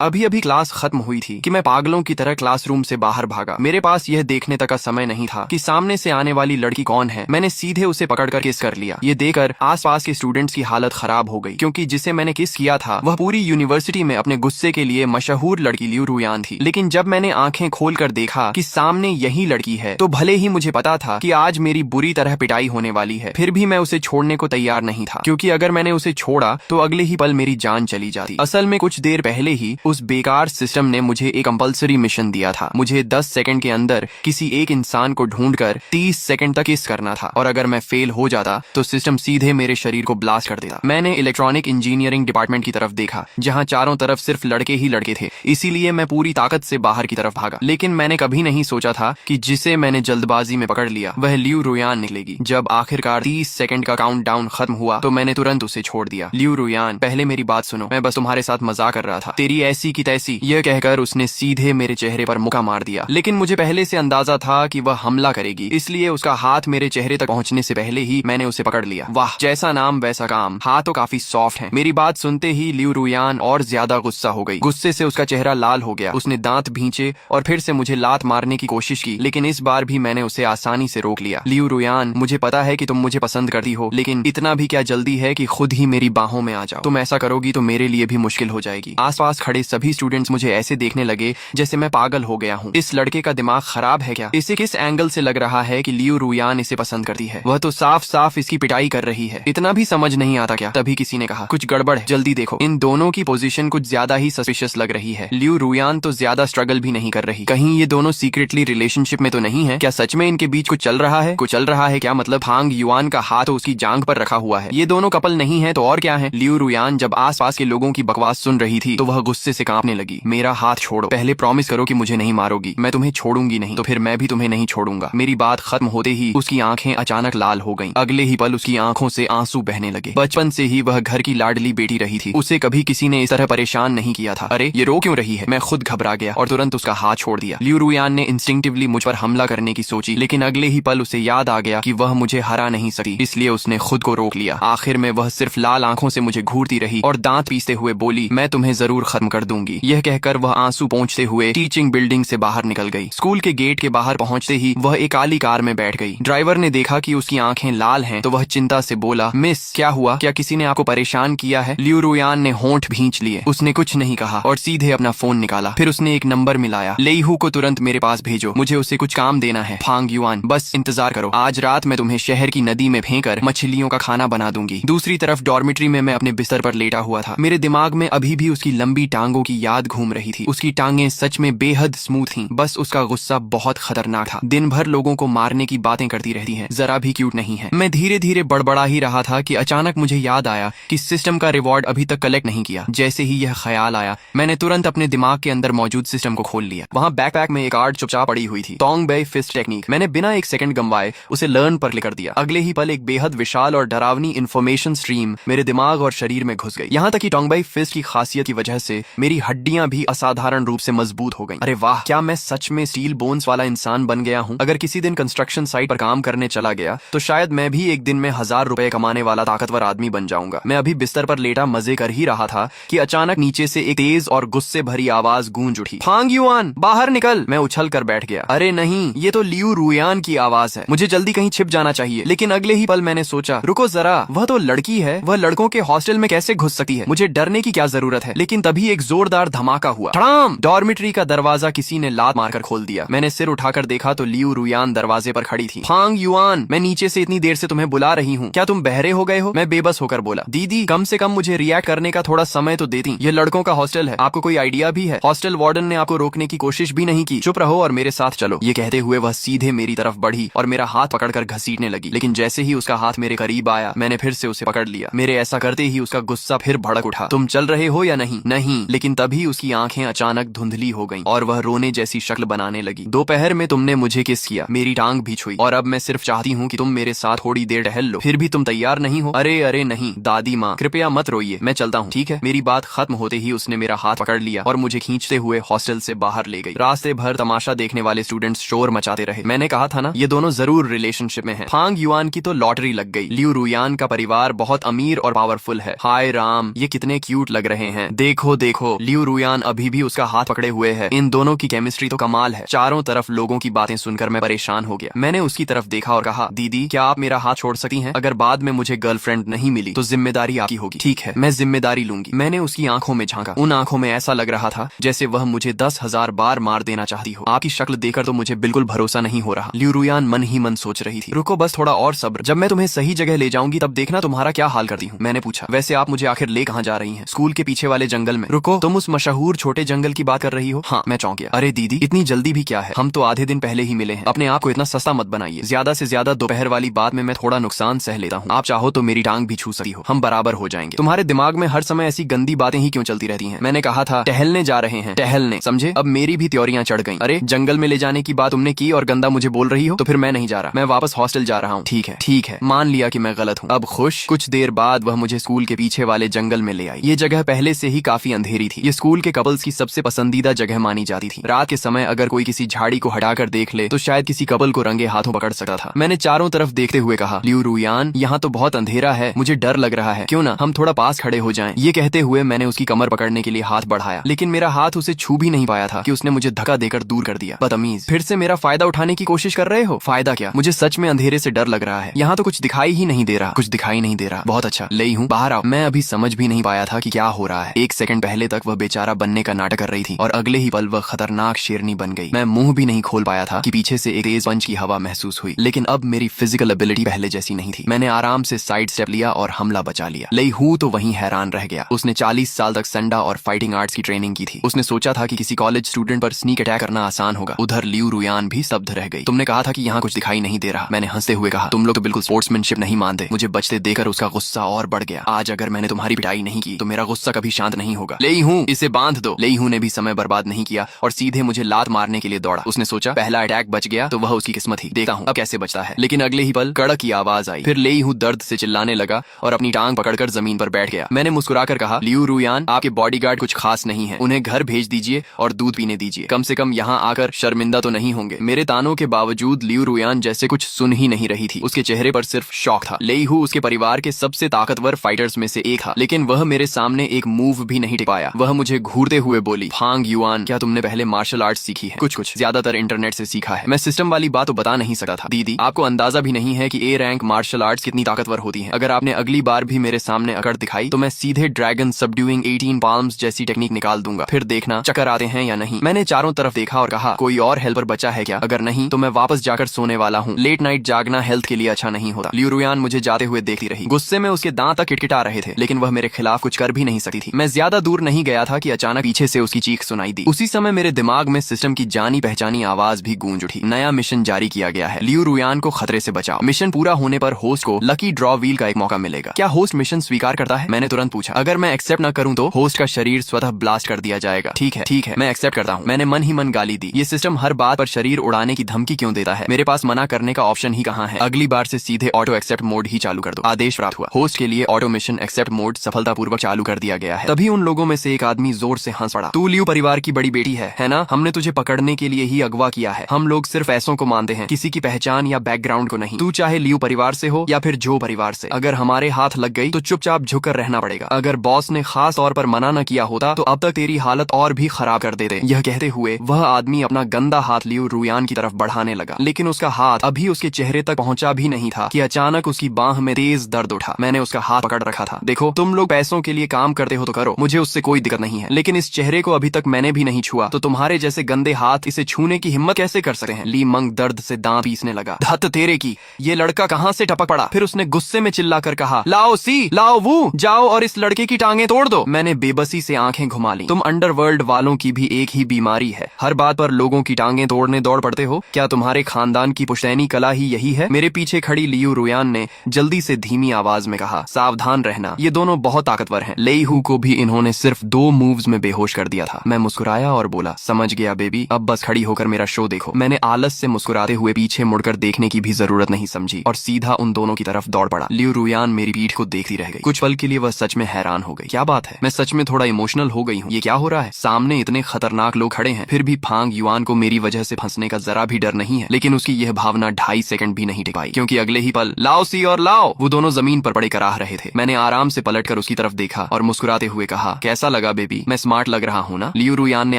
अभी अभी क्लास खत्म हुई थी कि मैं पागलों की तरह क्लासरूम से बाहर भागा। मेरे पास यह देखने तक का समय नहीं था कि सामने से आने वाली लड़की कौन है। मैंने सीधे उसे पकड़कर किस कर लिया। ये देखकर आसपास के स्टूडेंट्स की हालत खराब हो गई, क्योंकि जिसे मैंने किस किया था वह पूरी यूनिवर्सिटी में अपने गुस्से के लिए मशहूर लड़की लियू रुयान थी। लेकिन जब मैंने आंखें खोलकर देखा कि सामने यही लड़की है, तो भले ही मुझे पता था कि आज मेरी बुरी तरह पिटाई होने वाली है, फिर भी मैं उसे छोड़ने को तैयार नहीं था, क्योंकि अगर मैंने उसे छोड़ा तो अगले ही पल मेरी जान चली जाती। असल में कुछ देर पहले ही उस बेकार सिस्टम ने मुझे एक कंपल्सरी मिशन दिया था। मुझे 10 सेकंड के अंदर किसी एक इंसान को ढूंढकर 30 सेकंड तक किस करना था, और अगर मैं फेल हो जाता तो सिस्टम सीधे मेरे शरीर को ब्लास्ट कर देता। मैंने इलेक्ट्रॉनिक इंजीनियरिंग डिपार्टमेंट की तरफ देखा, जहां चारों तरफ सिर्फ लड़के ही लड़के थे, इसीलिए मैं पूरी ताकत से बाहर की तरफ भागा। लेकिन मैंने कभी नहीं सोचा था कि जिसे मैंने जल्दबाजी में पकड़ लिया वह लियू रुयान निकलेगी। जब आखिरकार 30 सेकंड का काउंटडाउन खत्म हुआ तो मैंने तुरंत उसे छोड़ दिया। लियू रुयान, पहले मेरी बात सुनो, मैं बस तुम्हारे साथ मजाक कर रहा था, तेरी ऐसी की तैसी, यह कहकर उसने सीधे मेरे चेहरे पर मुक्का मार दिया। लेकिन मुझे पहले से अंदाजा था कि वह हमला करेगी, इसलिए उसका हाथ मेरे चेहरे तक पहुंचने से पहले ही मैंने उसे पकड़ लिया। वाह, जैसा नाम वैसा काम, हाथ तो काफी सॉफ्ट है। मेरी बात सुनते ही लियू रुयान और ज्यादा गुस्सा हो गई। गुस्से से उसका चेहरा लाल हो गया। उसने दांत भींचे और फिर से मुझे लात मारने की कोशिश की, लेकिन इस बार भी मैंने उसे आसानी से रोक लिया। लियू रुयान, मुझे पता है कि तुम मुझे पसंद करती हो, लेकिन इतना भी क्या जल्दी है कि खुद ही मेरी बाहों में आ जाओ। तुम ऐसा करोगी तो मेरे लिए भी मुश्किल हो जाएगी। आसपास खड़े सभी स्टूडेंट्स मुझे ऐसे देखने लगे जैसे मैं पागल हो गया हूँ। इस लड़के का दिमाग खराब है क्या? इसे किस एंगल से लग रहा है कि लियू रुयान इसे पसंद करती है? वह तो साफ साफ इसकी पिटाई कर रही है। इतना भी समझ नहीं आता क्या? तभी किसी ने कहा, कुछ गड़बड़ है, जल्दी देखो। इन दोनों की पोजीशन कुछ ज्यादा ही सस्पिशियस लग रही है। लियू रुयान तो ज्यादा स्ट्रगल भी नहीं कर रही। कहीं ये दोनों सीक्रेटली रिलेशनशिप में तो नहीं है? क्या सच में इनके बीच कुछ चल रहा है? कुछ चल रहा है क्या? मतलब फांग युआन का हाथ उसकी जांघ पर रखा हुआ है। ये दोनों कपल नहीं है तो और क्या है? लियू रुयान जब आसपास के लोगों की बकवास सुन रही थी तो वह गुस्से से कांपने लगी। मेरा हाथ छोड़ो, पहले प्रॉमिस करो कि मुझे नहीं मारोगी। मैं तुम्हें छोड़ूंगी नहीं, तो फिर मैं भी तुम्हें नहीं छोड़ूंगा। मेरी बात खत्म होते ही उसकी आंखें अचानक लाल हो गईं। अगले ही पल उसकी आंखों से आंसू बहने लगे। बचपन से ही वह घर की लाडली बेटी रही थी, उसे कभी किसी ने इस तरह परेशान नहीं किया था। अरे ये रो क्यों रही है? मैं खुद घबरा गया और तुरंत उसका हाथ छोड़ दिया। लियू रुयान ने इंस्टिंक्टिवली मुझ पर हमला करने की सोची, लेकिन अगले ही पल उसे याद आ गया कि वह मुझे हरा नहीं सकती, इसलिए उसने खुद को रोक लिया। आखिर में वह सिर्फ लाल आंखों से मुझे घूरती रही और दांत पीसते हुए बोली, मैं तुम्हें जरूर खत्म कर दूंगी। यह कहकर वह आंसू पोंछते हुए टीचिंग बिल्डिंग से बाहर निकल गई। स्कूल के गेट के बाहर पहुंचते ही वह एक काली कार में बैठ गई। ड्राइवर ने देखा कि उसकी आंखें लाल हैं, तो वह चिंता से बोला, मिस क्या हुआ? क्या किसी ने आपको परेशान किया है? लियू रुयान ने होंठ भींच लिए। उसने कुछ नहीं कहा और सीधे अपना फोन निकाला। फिर उसने एक नंबर मिलाया, लेईहू को तुरंत मेरे पास भेजो, मुझे उससे कुछ काम देना है। फांग युआन, बस इंतजार करो, आज रात मैं तुम्हें शहर की नदी में फेंककर मछलियों का खाना बना दूंगी। दूसरी तरफ डॉर्मिट्री में मैं अपने बिस्तर पर लेटा हुआ था। मेरे दिमाग में अभी भी उसकी लंबी टांगों की याद घूम रही थी। उसकी टांगें सच में बेहद स्मूथ थी, बस उसका गुस्सा बहुत खतरनाक था। दिन भर लोगों को मारने की बातें करती रहती है, जरा भी क्यूट नहीं है। मैं धीरे धीरे बड़बड़ा ही रहा था कि अचानक मुझे याद आया कि सिस्टम का रिवॉर्ड अभी तक कलेक्ट नहीं किया। जैसे ही यह ख्याल आया, मैंने तुरंत अपने दिमाग के अंदर मौजूद सिस्टम को खोल लिया। वहाँ बैकपैक में एक कार्ड चुपचाप पड़ी हुई थी, टोंग बेई फिस्ट टेक्निक। मैंने बिना एक सेकंड गंवाए उसे लर्न पर क्लिक कर दिया। अगले ही पल एक बेहद विशाल और डरावनी इन्फॉर्मेशन स्ट्रीम मेरे दिमाग और शरीर में घुस गई। यहाँ तक कि टोंग बेई फिस्ट की खासियत की वजह से मेरी हड्डियां भी असाधारण रूप से मजबूत हो गई। अरे वाह, क्या मैं सच में स्टील बोन्स वाला इंसान बन गया हूँ? अगर किसी दिन कंस्ट्रक्शन साइट पर काम करने चला गया तो शायद मैं भी एक दिन में 1000 रुपए कमाने वाला ताकतवर आदमी बन जाऊंगा। मैं अभी बिस्तर पर लेटा मजे कर ही रहा था कि अचानक नीचे से एक तेज और गुस्से भरी आवाज गूंज उठी, फांग युआन बाहर निकल। मैं उछल कर बैठ गया। अरे नहीं, ये तो लियू रुयान की आवाज है। मुझे जल्दी कहीं छिप जाना चाहिए, लेकिन अगले ही पल मैंने सोचा, रुको जरा, वह तो लड़की है, वह लड़कों के हॉस्टल में कैसे घुस सकती है? मुझे डरने की क्या जरूरत है? लेकिन तभी एक जोरदार धमाका हुआ। धड़ाम! डॉर्मिट्री का दरवाजा किसी ने लात मारकर खोल दिया। मैंने सिर उठाकर देखा तो लियू रुयान दरवाजे पर खड़ी थी। फांग युआन, मैं नीचे से इतनी देर से तुम्हें बुला रही हूँ, क्या तुम बहरे हो गए हो? मैं बेबस होकर बोला, दीदी कम से कम मुझे रिएक्ट करने का थोड़ा समय तो देती। ये लड़कों का हॉस्टल है, आपको कोई आइडिया भी है? हॉस्टल वार्डन ने आपको रोकने की कोशिश भी नहीं की। चुप रहो और मेरे साथ चलो। ये कहते हुए वह सीधे मेरी तरफ बढ़ी और मेरा हाथ पकड़कर घसीटने लगी, लेकिन जैसे ही उसका हाथ मेरे करीब आया, मैंने फिर से उसे पकड़ लिया। मेरे ऐसा करते ही उसका गुस्सा फिर भड़क उठा। तुम चल रहे हो या नहीं? नहीं। लेकिन तभी उसकी आंखें अचानक धुंधली हो गईं और वह रोने जैसी शक्ल बनाने लगी। दोपहर में तुमने मुझे किस किया, मेरी टांग भी छुई, और अब मैं सिर्फ चाहती हूँ कि तुम मेरे साथ थोड़ी देर टहल लो, फिर भी तुम तैयार नहीं हो? अरे अरे नहीं दादी माँ, कृपया मत रोइए, मैं चलता हूँ, ठीक है? मेरी बात खत्म होते ही उसने मेरा हाथ पकड़ लिया और मुझे खींचते हुए हॉस्टल से बाहर ले गई। रास्ते भर तमाशा देखने वाले स्टूडेंट्स शोर मचाते रहे। मैंने कहा था ना, ये दोनों जरूर रिलेशनशिप में हैं। फांग युआन की तो लॉटरी लग गई। लियू रुयान का परिवार बहुत अमीर और पावरफुल है। हाय राम, ये कितने क्यूट लग रहे हैं। देखो देखो देखो लियू रुयान अभी भी उसका हाथ पकड़े हुए है। इन दोनों की केमिस्ट्री तो कमाल है। चारों तरफ लोगों की बातें सुनकर मैं परेशान हो गया। मैंने उसकी तरफ देखा और कहा, दीदी क्या आप मेरा हाथ छोड़ सकती हैं? अगर बाद में मुझे गर्लफ्रेंड नहीं मिली तो जिम्मेदारी आपकी होगी। ठीक है, मैं जिम्मेदारी लूंगी। मैंने उसकी आंखों में झांका। उन आंखों में ऐसा लग रहा था जैसे वह मुझे 10,000 बार मार देना चाहती हो। आपकी शक्ल देखकर तो मुझे बिल्कुल भरोसा नहीं हो रहा। लियू रुयान मन ही मन सोच रही थी। रुको बस थोड़ा और सब्र, जब मैं तुम्हें सही जगह ले जाऊंगी तब देखना तुम्हारा क्या हाल करती हूँ। मैंने पूछा, वैसे आप मुझे आखिर ले कहाँ जा रही हैं? स्कूल के पीछे वाले जंगल में। रुको, तुम उस मशहूर छोटे जंगल की बात कर रही हो? हाँ, मैं चौंक गया। अरे दीदी इतनी जल्दी भी क्या है, हम तो आधे दिन पहले ही मिले हैं। अपने आप को इतना सस्ता मत बनाइए। ज्यादा से ज्यादा दोपहर वाली बात में मैं थोड़ा नुकसान सह लेता हूँ। आप चाहो तो मेरी टांग भी छू सकती हो, हम बराबर हो जाएंगे। तुम्हारे दिमाग में हर समय ऐसी गंदी बातें ही क्यों चलती रहती हैं? मैंने कहा था टहलने जा रहे हैं, टहलने, समझे? अब मेरी भी त्योरियां चढ़ गईं। अरे जंगल में ले जाने की बात तुमने की और गंदा मुझे बोल रही हो? तो फिर मैं नहीं जा रहा, मैं वापस हॉस्टल जा रहा हूँ। ठीक है, मान लिया कि मैं गलत हूँ। अब खुश? कुछ देर बाद वह मुझे स्कूल के पीछे वाले जंगल में ले आई। ये जगह पहले से ही काफी अंधेरी थी। ये स्कूल के कपल्स की सबसे पसंदीदा जगह मानी जाती थी। रात के समय अगर कोई किसी झाड़ी को हटाकर देख ले तो शायद किसी कपल को रंगे हाथों पकड़ सकता था। मैंने चारों तरफ देखते हुए कहा, लियू रुयान यहाँ तो बहुत अंधेरा है, मुझे डर लग रहा है, क्यों ना हम थोड़ा पास खड़े हो जाएं। ये कहते हुए मैंने उसकी कमर पकड़ने के लिए हाथ बढ़ाया, लेकिन मेरा हाथ उसे छू भी नहीं पाया था कि उसने मुझे धक्का देकर दूर कर दिया। बदतमीज, फिर से मेरा फायदा उठाने की कोशिश कर रहे हो? फायदा क्या? मुझे सच में अंधेरे से डर लग रहा है। यहाँ तो कुछ दिखाई ही नहीं दे रहा। कुछ दिखाई नहीं दे रहा, बहुत अच्छा, ले हूँ, बाहर आओ। मैं अभी समझ भी नहीं पाया था कि क्या हो रहा है। एक सेकंड पहले तक वह बेचारा बनने का नाटक कर रही थी और अगले ही पल वह खतरनाक शेरनी बन गई। मैं मुंह भी नहीं खोल पाया था कि पीछे से एक तेज पंच की हवा महसूस हुई। लेकिन अब मेरी फिजिकल एबिलिटी पहले जैसी नहीं थी। मैंने आराम से साइड स्टेप लिया और हमला बचा लिया। लई हूँ तो वहीं हैरान रह गया। उसने 40 साल तक संडा और फाइटिंग आर्ट्स की ट्रेनिंग की थी। उसने सोचा था कि किसी कॉलेज स्टूडेंट पर स्नीक अटैक करना आसान होगा। उधर लियू रुयान भी स्तब्ध रह गई। तुमने कहा था कि यहाँ कुछ दिखाई नहीं दे रहा। मैंने हंसते हुए कहा, तुम लोग तो बिल्कुल स्पोर्ट्समैनशिप नहीं मानते। मुझे बचते देकर उसका गुस्सा और बढ़ गया। आज अगर मैंने तुम्हारी पिटाई नहीं की तो मेरा गुस्सा कभी शांत नहीं होगा। लेई हूँ, इसे बांध दो। लेई हूँ ने भी समय बर्बाद नहीं किया और सीधे मुझे लात मारने के लिए दौड़ा। उसने सोचा पहला अटैक बच गया तो वह उसकी किस्मत ही, देखता हूँ अब कैसे बचता है। लेकिन अगले ही पल कड़क की आवाज आई। फिर लेई हूँ दर्द से चिल्लाने लगा और अपनी टांग पकड़कर जमीन पर बैठ गया। मैंने मुस्कुराकर कहा, लियू रुयान आपके बॉडीगार्ड कुछ खास नहीं है, उन्हें घर भेज दीजिए और दूध पीने दीजिए। कम से कम यहाँ आकर शर्मिंदा तो नहीं होंगे। मेरे तानों के बावजूद लियू रुयान जैसे कुछ सुन ही नहीं रही थी। उसके चेहरे पर सिर्फ शौक था। लेई हूँ उसके परिवार के सबसे ताकतवर फाइटर्स में से एक था, लेकिन वह मेरे सामने एक मूव भी नहीं टिक पाया। वह मुझे घूरते हुए बोली, फांग युआन क्या तुमने पहले मार्शल आर्ट्स सीखी है? कुछ ज्यादातर इंटरनेट से सीखा है। मैं सिस्टम वाली बात तो बता नहीं सकता था। दीदी आपको अंदाजा भी नहीं है कि ए रैंक मार्शल आर्ट्स कितनी ताकतवर होती है। अगर आपने अगली बार भी मेरे सामने अकड़ दिखाई तो मैं सीधे ड्रैगन सबड्यूइंग 18 पाल्म्स जैसी टेक्निक निकाल दूंगा, फिर देखना चक्कर आते हैं या नहीं। मैंने चारों तरफ देखा और कहा, कोई और हेल्पर बचा है क्या? अगर नहीं तो मैं वापस जाकर सोने वाला हूँ। लेट नाइट जागना हेल्थ के लिए अच्छा नहीं होता। लियू रुयान मुझे जाते हुए देखती रही। गुस्से में उसके दांत तक किटकिटा रहे थे, लेकिन वह मेरे खिलाफ कुछ कर भी नहीं सकती थी। मैं ज्यादा दूर नहीं गया था कि अचानक पीछे से उसकी चीख सुनाई दी। उसी समय मेरे दिमाग में सिस्टम की जानी पहचानी आवाज भी गूंज उठी। नया मिशन जारी किया गया है, लियू रुयान को खतरे से बचाओ। मिशन पूरा होने पर होस्ट को लकी ड्रॉ व्हील का एक मौका मिलेगा। क्या होस्ट मिशन स्वीकार करता है? मैंने तुरंत पूछा। अगर मैं एक्सेप्ट न करूं तो होस्ट का शरीर स्वतः ब्लास्ट कर दिया जाएगा। ठीक है, मैं एक्सेप्ट करता हूँ। मैंने मन ही मन गाली दी। ये सिस्टम हर बात पर शरीर उड़ाने की धमकी क्यों देता है? मेरे पास मना करने का ऑप्शन ही कहाँ है? अगली बार से सीधे ऑटो एक्सेप्ट मोड ही चालू कर दो। आदेश प्राप्त हुआ। होस्ट के लिए ऑटो मिशन एक्सेप्ट मोड सफलतापूर्वक चालू कर दिया गया है। तभी उन लोगों में से एक आदमी जोर से हंस पड़ा। तू लियू परिवार की बड़ी बेटी है ना? हमने तुझे पकड़ने के लिए ही अगवा किया है। हम लोग सिर्फ पैसों को मानते हैं, किसी की पहचान या बैकग्राउंड को नहीं। तू चाहे लियू परिवार से हो या फिर जो परिवार से, अगर हमारे हाथ लग गई तो चुपचाप झुककर रहना पड़ेगा। अगर बॉस ने खास तौर पर मना न किया होता तो अब तक तेरी हालत और भी खराब कर देते। यह कहते हुए वह आदमी अपना गंदा हाथ लियू रुयान की तरफ बढ़ाने लगा, लेकिन उसका हाथ अभी उसके चेहरे तक पहुंचा भी नहीं था कि अचानक उसकी बाह में तेज दर्द उठा। मैंने उसका हाथ पकड़ रखा था। देखो तुम लोग पैसों के लिए काम करते हो तो करो, मुझे उससे कोई दिक्कत नहीं है, लेकिन इस चेहरे को अभी तक मैंने भी नहीं छुआ, तो तुम्हारे जैसे गंदे हाथ इसे छूने की हिम्मत कैसे कर सकते हैं? ली मंग दर्द से दांत पीसने लगा। धत तेरे की, ये लड़का कहाँ से टपक पड़ा? फिर उसने गुस्से में चिल्लाकर कहा, लाओ सी, लाओ वो, जाओ और इस लड़के की टांगें तोड़ दो। मैंने बेबसी से आंखें घुमा ली। तुम अंडरवर्ल्ड वालों की भी एक ही बीमारी है, हर बात पर लोगों की टांगें तोड़ने दौड़ पड़ते हो। क्या तुम्हारे खानदान की पुश्तैनी कला ही यही है? मेरे पीछे खड़ी लियू रुयान ने जल्दी से धीमी आवाज में कहा, सावधान रहना, ये दोनों बहुत ताकतवर हैं। लेई हू को भी इन्होंने सिर्फ 2 मूव्स में बेहोश कर दिया था। मैं मुस्कुराया और बोला, समझ गया बेबी, अब बस खड़ी होकर मेरा शो देखो। मैंने आलस से मुस्कुराते हुए पीछे मुड़कर देखने की भी जरूरत नहीं समझी और सीधा उन दोनों की तरफ दौड़ पड़ा। लियू रुयान मेरी पीठ को देखती रह गई। कुछ पल के लिए वह सच में हैरान हो गई। क्या बात है, मैं सच में थोड़ा इमोशनल हो गई हूँ। ये क्या हो रहा है? सामने इतने खतरनाक लोग खड़े हैं, फिर भी फांग युआन को मेरी वजह से फंसने का जरा भी डर नहीं है। लेकिन उसकी यह भावना 2.5 सेकंड भी नहीं टिक पाई, क्योंकि अगले ही पल लाओ सी और लाओ, वो दोनों जमीन पर पड़े कराह रहे थे। मैंने आराम से पलटकर उसकी तरफ देखा और मुस्कुराते हुए कहा, कैसा लगा बेबी, मैं स्मार्ट लग रहा हूँ ना? लियू रुयान ने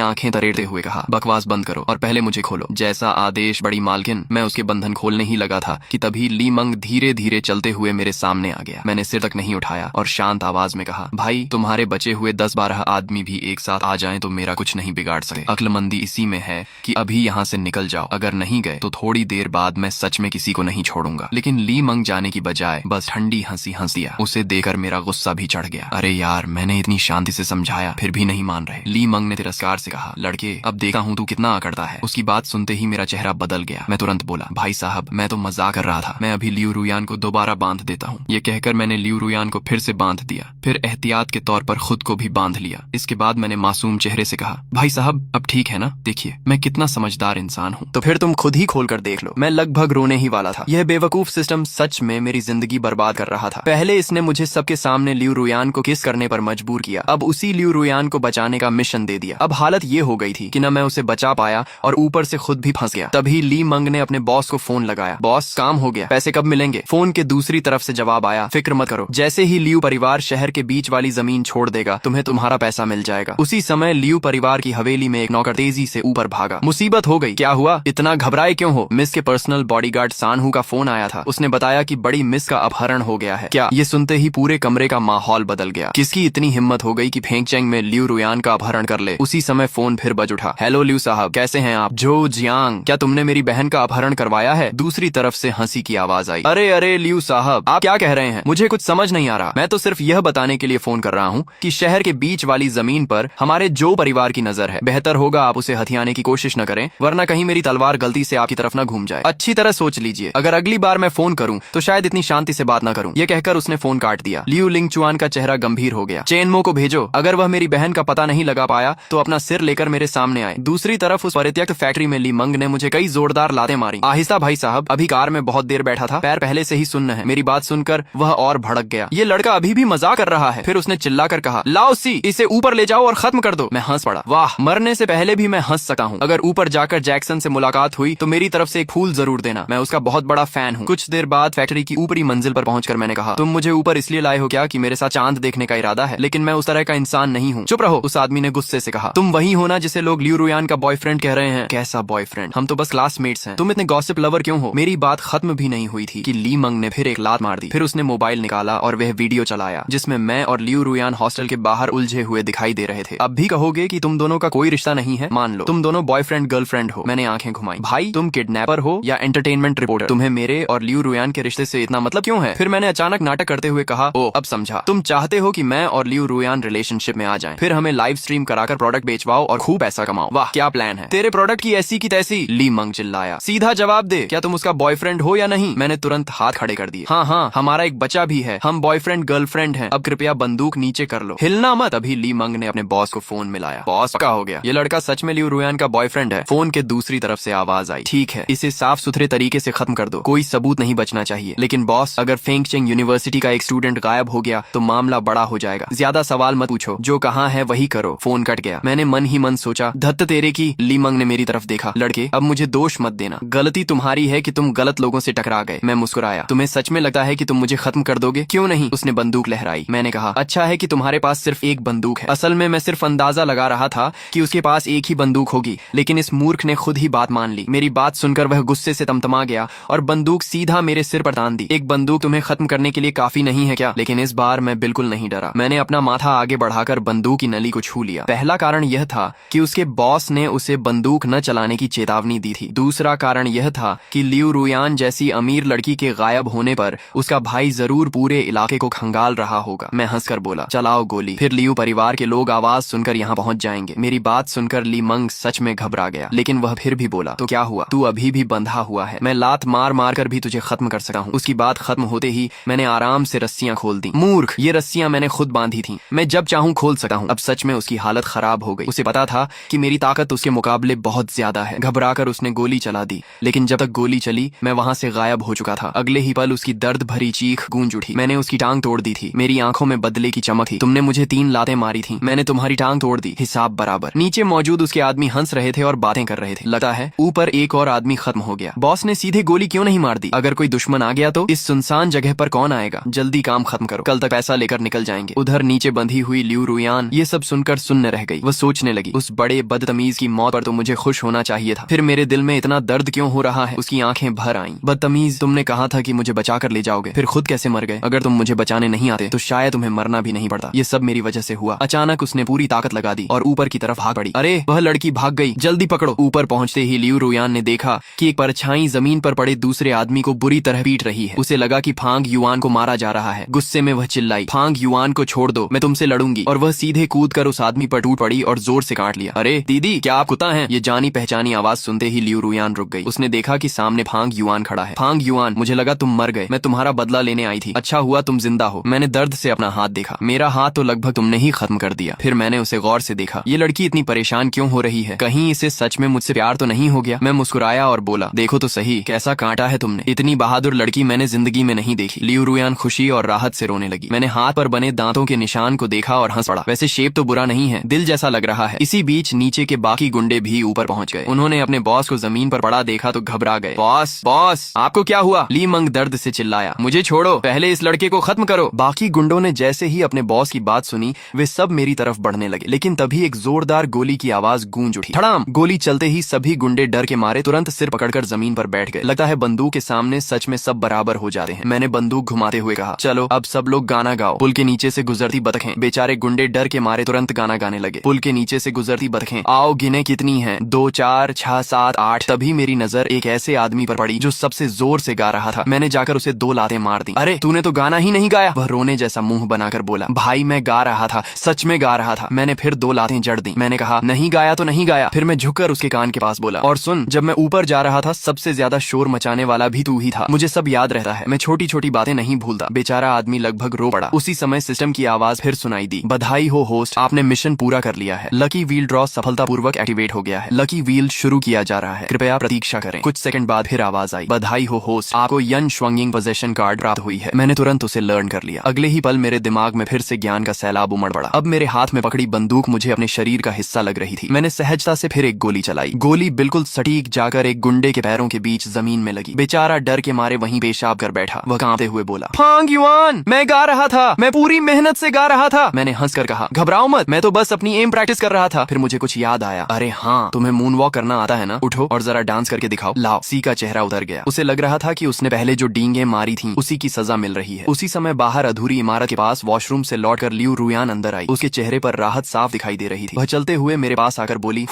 आंखें तरेड़ते हुए कहा, बकवास बंद करो और पहले मुझे खोलो। जैसा आदेश बड़ी मालकिन। मैं उसके बंधन खोलने ही लगा था कि तभी ली मंग धीरे धीरे चलते हुए मेरे सामने आ गया। मैंने सिर तक नहीं उठाया और शांत आवाज में कहा, भाई तुम्हारे बचे हुए 10-12 आदमी भी एक साथ आ जाएं तो मेरा कुछ नहीं बिगाड़ सकते। अक्लमंदी इसी में है कि अभी यहाँ से निकल जाओ, अगर नहीं गए तो थोड़ी देर बाद मैं सच में किसी को नहीं छोड़ूंगा। लेकिन ली मंग जाने की बजाय बस ठंडी हंसी हंस दिया। उसे देखकर मेरा गुस्सा भी चढ़ गया। अरे यार, मैंने इतनी शांति से समझाया फिर भी नहीं मान रहे। ली मंग ने तिरस्कार से कहा, लड़के अब देखा हूँ तू कितना अकड़ता है। उसकी बात सुनते ही मेरा चेहरा बदल गया। मैं तुरंत बोला, भाई साहब मैं तो मजाक कर रहा था, मैं अभी लियू रुयान को दोबारा बांध देता हूँ। ये कहकर मैंने लियू रुयान को फिर से बांध दिया, फिर एहतियात के तौर पर खुद को भी बांध लिया। इसके बाद मैंने मासूम चेहरे से कहा, भाई साहब अब ठीक है ना? देखिए मैं कितना समझदार इंसान हूँ। तो फिर तुम खुद ही खोल कर देख लो। मैं लगभग रोने ही वाला था। यह बेवकूफ सिस्टम सच में मेरी जिंदगी बर्बाद कर रहा था। पहले इसने मुझे सबके सामने लियू रुयान को किस करने पर मजबूर किया, अब उसी लियू रुयान को बचाने का मिशन दे दिया। अब हालत ये हो गई थी कि न मैं उसे बचा पाया और ऊपर से खुद भी फंस गया। तभी ली मंग ने अपने बॉस को फोन लगाया। बॉस काम हो गया, पैसे कब मिलेंगे? फोन के दूसरी तरफ से जवाब आया, फिक्र मत करो, जैसे ही लियू परिवार शहर के बीच वाली जमीन छोड़ देगा तुम्हें तुम्हारा पैसा मिल जाएगा। उसी समय लियू परिवार की हवेली में एक नौकर तेजी से ऊपर भागा। मुसीबत हो गई। क्या हुआ? इतना घबराए क्यों हो? मिस के पर्सनल बॉडीगार्ड सानहू का फोन आया था। उसने बताया कि बड़ी मिस का अपहरण हो गया है। क्या? ये सुनते ही पूरे कमरे का माहौल बदल गया। किसकी इतनी हिम्मत हो गई कि फेंगचेंग में लियू रुयान का अपहरण कर ले? उसी समय फोन फिर बज उठा। हेलो लियू साहब, कैसे हैं आप? जो जियांग, क्या तुमने मेरी बहन का अपहरण करवाया है? दूसरी तरफ से हंसी की आवाज आई। अरे अरे लियू साहब, आप क्या कह रहे हैं? मुझे कुछ समझ नहीं आ रहा। मैं तो सिर्फ यह बताने के लिए फोन कर रहा हूँ कि शहर के बीच वाली जमीन पर हमारे जो परिवार की नजर है, बेहतर होगा आप उसे हथियाने की कोशिश न करें, वरना कहीं मेरी तलवार गलती से आपकी तरफ न घूम जाए। अच्छी तरह सोच लीजिए, अगर अगली बार मैं फोन करूं तो शायद इतनी शांति से बात न करूं। ये कहकर उसने फोन काट दिया। लियू लिंगचुआन का चेहरा गंभीर हो गया। चेनमो को भेजो, अगर वह मेरी बहन का पता नहीं लगा पाया तो अपना सिर लेकर मेरे सामने आए। दूसरी तरफ उस परित्यक्त फैक्ट्री में ली मंग ने मुझे कई जोरदार लातें मारी। आहिस्ता भाई साहब, अभी कार में बहुत देर बैठा था, पैर पहले से ही सुन्न है। मेरी बात सुनकर वह और भड़क गया। ये लड़का अभी भी मजाक कर रहा है। फिर उसने चिल्लाकर कहा, लाओ सी, इसे ऊपर ले जाओ और खत्म कर दो। मैं हंस पड़ा। वाह, मरने से पहले भी मैं हंस सकता हूँ। अगर ऊपर जाकर जैक्सन से मुलाकात हुई तो मेरी तरफ से एक फूल जरूर देना, मैं उसका बहुत बड़ा फैन हूँ। कुछ देर बाद फैक्ट्री की ऊपरी मंजिल पर पहुंचकर मैंने कहा, तुम मुझे ऊपर इसलिए लाए हो क्या कि मेरे साथ चांद देखने का इरादा है? लेकिन मैं उस तरह का इंसान नहीं हूँ। चुप रहो, उस आदमी ने गुस्से से कहा। तुम वही हो ना जिसे लोग लियू रुयान का बॉयफ्रेंड कह रहे हैं? कैसा बॉयफ्रेंड? हम तो बस क्लासमेट्स हैं। तुम इतने गॉसिप लवर क्यों हो? मेरी बात खत्म भी नहीं हुई थी कि ली मंग ने फिर एक लात मार दी। फिर उसने मोबाइल निकाला और वह वीडियो चलाया जिसमें मैं और लियू रुयान हॉस्टल के बाहर उलझे हुए दिखाई दे रहे थे। अब भी कहोगे कि तुम दोनों का कोई रिश्ता नहीं है? मान लो तुम दोनों बॉयफ्रेंड गर्लफ्रेंड हो। मैंने आंखें घुमाई। भाई तुम किडनैपर हो या एंटरटेनमेंट रिपोर्टर? तुम्हें मेरे और लियू रुयान के रिश्ते से इतना मतलब क्यों है? फिर मैंने अचानक नाटक करते हुए कहा, ओ अब समझा, तुम चाहते हो कि मैं और लियू रुयान रिलेशनशिप में आ जाएं, फिर हमें लाइव स्ट्रीम कराकर प्रोडक्ट बेचवाओ और खूब पैसा कमाओ। वाह क्या प्लान है। तेरे प्रोडक्ट की ऐसी की तैसी। ली मंग चिल्लाया। सीधा जवाब दे, क्या तुम उसका बॉयफ्रेंड हो या नहीं? मैंने तुरंत हाथ खड़े कर दिए। हाँ हाँ, हमारा एक बच्चा भी है, हम बॉयफ्रेंड गर्लफ्रेंड हैं। अब कृपया बंदूक नीचे कर लो, हिलना मत। अभी ली मंग ने अपने बॉस को फोन मिलाया। बॉस का हो गया, ये लड़का सच में लियू रुयान का बॉयफ्रेंड है। फोन के दूसरी तरफ से आवाज आई, ठीक है, इसे साफ सुथरे तरीके से खत्म कर दो, कोई सबूत नहीं बचना चाहिए। लेकिन बॉस, अगर फेंगचेंग यूनिवर्सिटी का एक स्टूडेंट गायब हो गया तो मामला बड़ा हो जाएगा। ज्यादा सवाल मत पूछो, जो कहाँ है वही करो। फोन कट गया। मैंने मन ही मन सोचा, धत्त तेरे की। ली मंग ने मेरी तरफ देखा। लड़के अब मुझे दोष मत देना, गलती तुम्हारी है कि तुम गलत लोगों से टकरा गए। मैं मुस्कुराया। तुम्हें सच में लगता है कि तुम मुझे खत्म कर दोगे? क्यों नहीं? उसने बंदूक लहराई। मैंने कहा, अच्छा है कि तुम्हारे पास सिर्फ एक बंदूक है। असल में मैं सिर्फ अंदाजा लगा रहा था कि उसके पास एक ही बंदूक होगी, लेकिन इस मूर्ख ने खुद ही बात मान ली। मेरी बात सुनकर वह गुस्से से तमतमा गया और बंदूक सीधा मेरे सिर पर तान दी। एक बंदूक तुम्हें खत्म करने के लिए काफी नहीं है क्या? लेकिन इस बार मैं बिल्कुल नहीं डरा। मैंने अपना माथा आगे बढ़ाकर बंदूक की नली को छू लिया। पहला कारण यह था कि उसके बॉस ने उसे बंदूक न चलाने की चेतावनी दी थी। दूसरा कारण यह था कि लियू रुयान जैसी अमीर लड़की के गायब होने पर उसका भाई जरूर पूरे इलाके को खंगाल रहा होगा। मैं हंसकर बोला, चलाओ गोली, फिर लियू परिवार के लोग आवाज सुनकर यहाँ पहुंच जाएंगे। मेरी बात सुनकर ली मंग सच में घबरा गया, लेकिन वह फिर भी बोला, तो क्या हुआ? तू अभी भी बंधा हुआ है, मैं लात मार मार कर भी तुझे खत्म कर सकता हूँ। उसकी बात खत्म होते ही मैंने आराम से रस्सियां खोल दी। मूर्ख, ये रस्सियां मैंने खुद बांधी थी, मैं जब चाहूँ खोल सकता हूँ। अब सच में उसकी हालत खराब हो गई। उसे पता था कि मेरी ताकत उसके मुकाबले बहुत ज्यादा है। घबराकर उसने गोली चला दी, लेकिन जब तक गोली चली मैं वहां से गायब हो चुका था। अगले ही पल उसकी दर्द भरी चीख गूंज उठी। मैंने उसकी टांग तोड़ दी थी। मेरी आंखों में बदले की चमक थी। तुमने मुझे 3 लातें मारी थी, मैंने तुम्हारी टांग तोड़ दी, हिसाब बराबर। नीचे मौजूद उसके आदमी हंस रहे थे और बातें कर रहे थे। लगता है ऊपर एक और आदमी खत्म हो गया। बॉस ने सीधे गोली क्यों नहीं मार दी? अगर कोई दुश्मन आ गया तो इस सुनसान जगह पर कौन आएगा? जल्दी काम खत्म करो, कल तक पैसा लेकर निकल जाएंगे। उधर नीचे बंधी हुई लियू रुयान ये सब सुनकर सुन्न रह गई। वह सोचने लगी, उस बड़े बदतमीज की मौत पर तो मुझे खुश होना चाहिए था, फिर मेरे दिल में इतना दर्द क्यों हो रहा है। उसकी आंखें भर आईं। बदतमीज, तुमने कहा था कि मुझे बचा कर ले जाओगे, फिर खुद कैसे मर गए? अगर तुम मुझे बचाने नहीं आते तो शायद तुम्हें मरना भी नहीं पड़ता। ये सब मेरी वजह से हुआ। अचानक उसने पूरी ताकत लगा दी और ऊपर की तरफ भाग पड़ी। अरे वह लड़की भाग गई, जल्दी पकड़ो। ऊपर पहुंचते ही लियू रुयान ने देखा कि एक परछाई जमीन पर पड़े दूसरे आदमी को बुरी तरह पीट रही है। उसे लगा कि फांग युआन को मारा जा रहा है। गुस्से में वह चिल्लाई, फांग युआन को छोड़ दो, मैं तुमसे लड़ूंगी। और वह सीधे कूद कर उस आदमी पर टूट पड़ी और जोर से काट लिया। अरे दीदी, क्या आप कुत्ता हैं? ये जानी पहचानी आवाज सुनते ही लियू रुयान रुक गई। उसने देखा कि सामने फांग युआन खड़ा है। फांग युआन, मुझे लगा तुम मर गए, मैं तुम्हारा बदला लेने आई थी। अच्छा हुआ तुम जिंदा हो। मैंने दर्द से अपना हाथ देखा, मेरा हाथ तो लगभग तुमने ही खत्म कर दिया। फिर मैंने उसे गौर से देखा, ये लड़की इतनी परेशान क्यों हो रही है? कहीं इसे सच में मुझसे प्यार तो नहीं हो गया? मैं मुस्कुराया और बोला, देखो तो सही, कैसा कांटा है तुमने। इतनी बहादुर लड़की मैंने जिंदगी में नहीं देखी। लियू रुयान खुशी और राहत से रोने लगी। मैंने हाथ पर बने दांतों के निशान को देखा और हंस पड़ा। वैसे शेप तो बुरा नहीं है, दिल जैसा लग रहा है। इसी बीच नीचे के बाकी गुंडे भी ऊपर पहुंच गए। उन्होंने अपने बॉस को जमीन पर पड़ा देखा तो घबरा गए। बॉस, बॉस, आपको क्या हुआ? ली मंग दर्द से चिल्लाया, मुझे छोड़ो, पहले इस लड़के को खत्म करो। बाकी गुंडों ने जैसे ही अपने बॉस की बात सुनी, वे सब मेरी तरफ बढ़ने लगे। लेकिन तभी एक जोरदार गोली की आवाज गूंज उठी। धड़ाम! गोली चलते ही सभी गुंडे डर के मारे तुरंत सिर पकड़कर जमीन पर बैठ गए। लगता है बंदूक के सामने सच में सब बराबर हो जाते हैं। मैंने बंदूक घुमाते हुए कहा, चलो अब सब लोग गाना गाओ। पुल के नीचे से गुजरती बतखें। बेचारे गुंडे डर के मारे तुरंत गाना गाने लगे। पुल के नीचे से गुजरती बतखें, आओ गिने कितनी हैं, 2 4 6 7 8। तभी मेरी नजर एक ऐसे आदमी पर पड़ी जो सबसे जोर से गा रहा था। मैंने जाकर उसे 2 लातें मार दी। अरे तूने तो गाना ही नहीं गाया। वह रोने जैसा मुंह बनाकर बोला, भाई मैं गा रहा था, सच में गा रहा था। मैंने फिर 2 लातें जड़ दी। मैंने कहा, नहीं गाया तो नहीं गाया। फिर मैं झुककर उसके कान के पास बोला, और सुन, जब मैं ऊपर जा रहा था सबसे ज्यादा शोर मचाने वाला भी तू ही था। मुझे सब याद रहता है, मैं छोटी छोटी बातें नहीं भूलता। बेचारा आदमी लगभग रो पड़ा। उसी समय सिस्टम की आवाज फिर सुनाई दी, बधाई हो होस्ट, आपने मिशन पूरा कर लिया है। लकी व्हील ड्रॉ सफलतापूर्वक एक्टिवेट हो गया है। लकी व्हील शुरू किया जा रहा है, कृपया प्रतीक्षा करें। कुछ सेकंड बाद फिर आवाज आई, बधाई हो होस्ट, आपको यन श्वंगिंग पोजेशन कार्ड प्राप्त हुई है। मैंने तुरंत उसे लर्न कर लिया। अगले ही पल मेरे दिमाग में फिर से ज्ञान का सैलाब उमड़ पड़ा। अब मेरे हाथ में पकड़ी बंदूक मुझे अपने शरीर का हिस्सा लग रही थी। मैंने सहजता से फिर एक गोली चलाई। गोली बिल्कुल सटीक जाकर एक गुंडे के पैरों के बीच जमीन में लगी। बेचारा डर के मारे वहीं पेशाब कर बैठा। वह कांपते हुए बोला, फांग युआन, मैं गा रहा था, मैं पूरी मेहनत से गा रहा था। मैंने हंसकर कहा, घबराओ मत, मैं तो बस अपनी एम प्रैक्टिस कर रहा था। फिर मुझे कुछ याद आया, अरे हाँ, तुम्हें मून वॉक करना आता है ना? उठो और जरा डांस करके दिखाओ। लाओ। सी का चेहरा उतर गया। उसे लग रहा था कि उसने पहले जो डींगे मारी थी उसी की सजा मिल रही है। उसी समय बाहर अधूरी इमारत के पास वॉशरूम से लौटकर लियू रुयान अंदर आई। उसके चेहरे पर राहत साफ दिखाई दे रही थी। वह चलते हुए मेरे पास आकर बोली,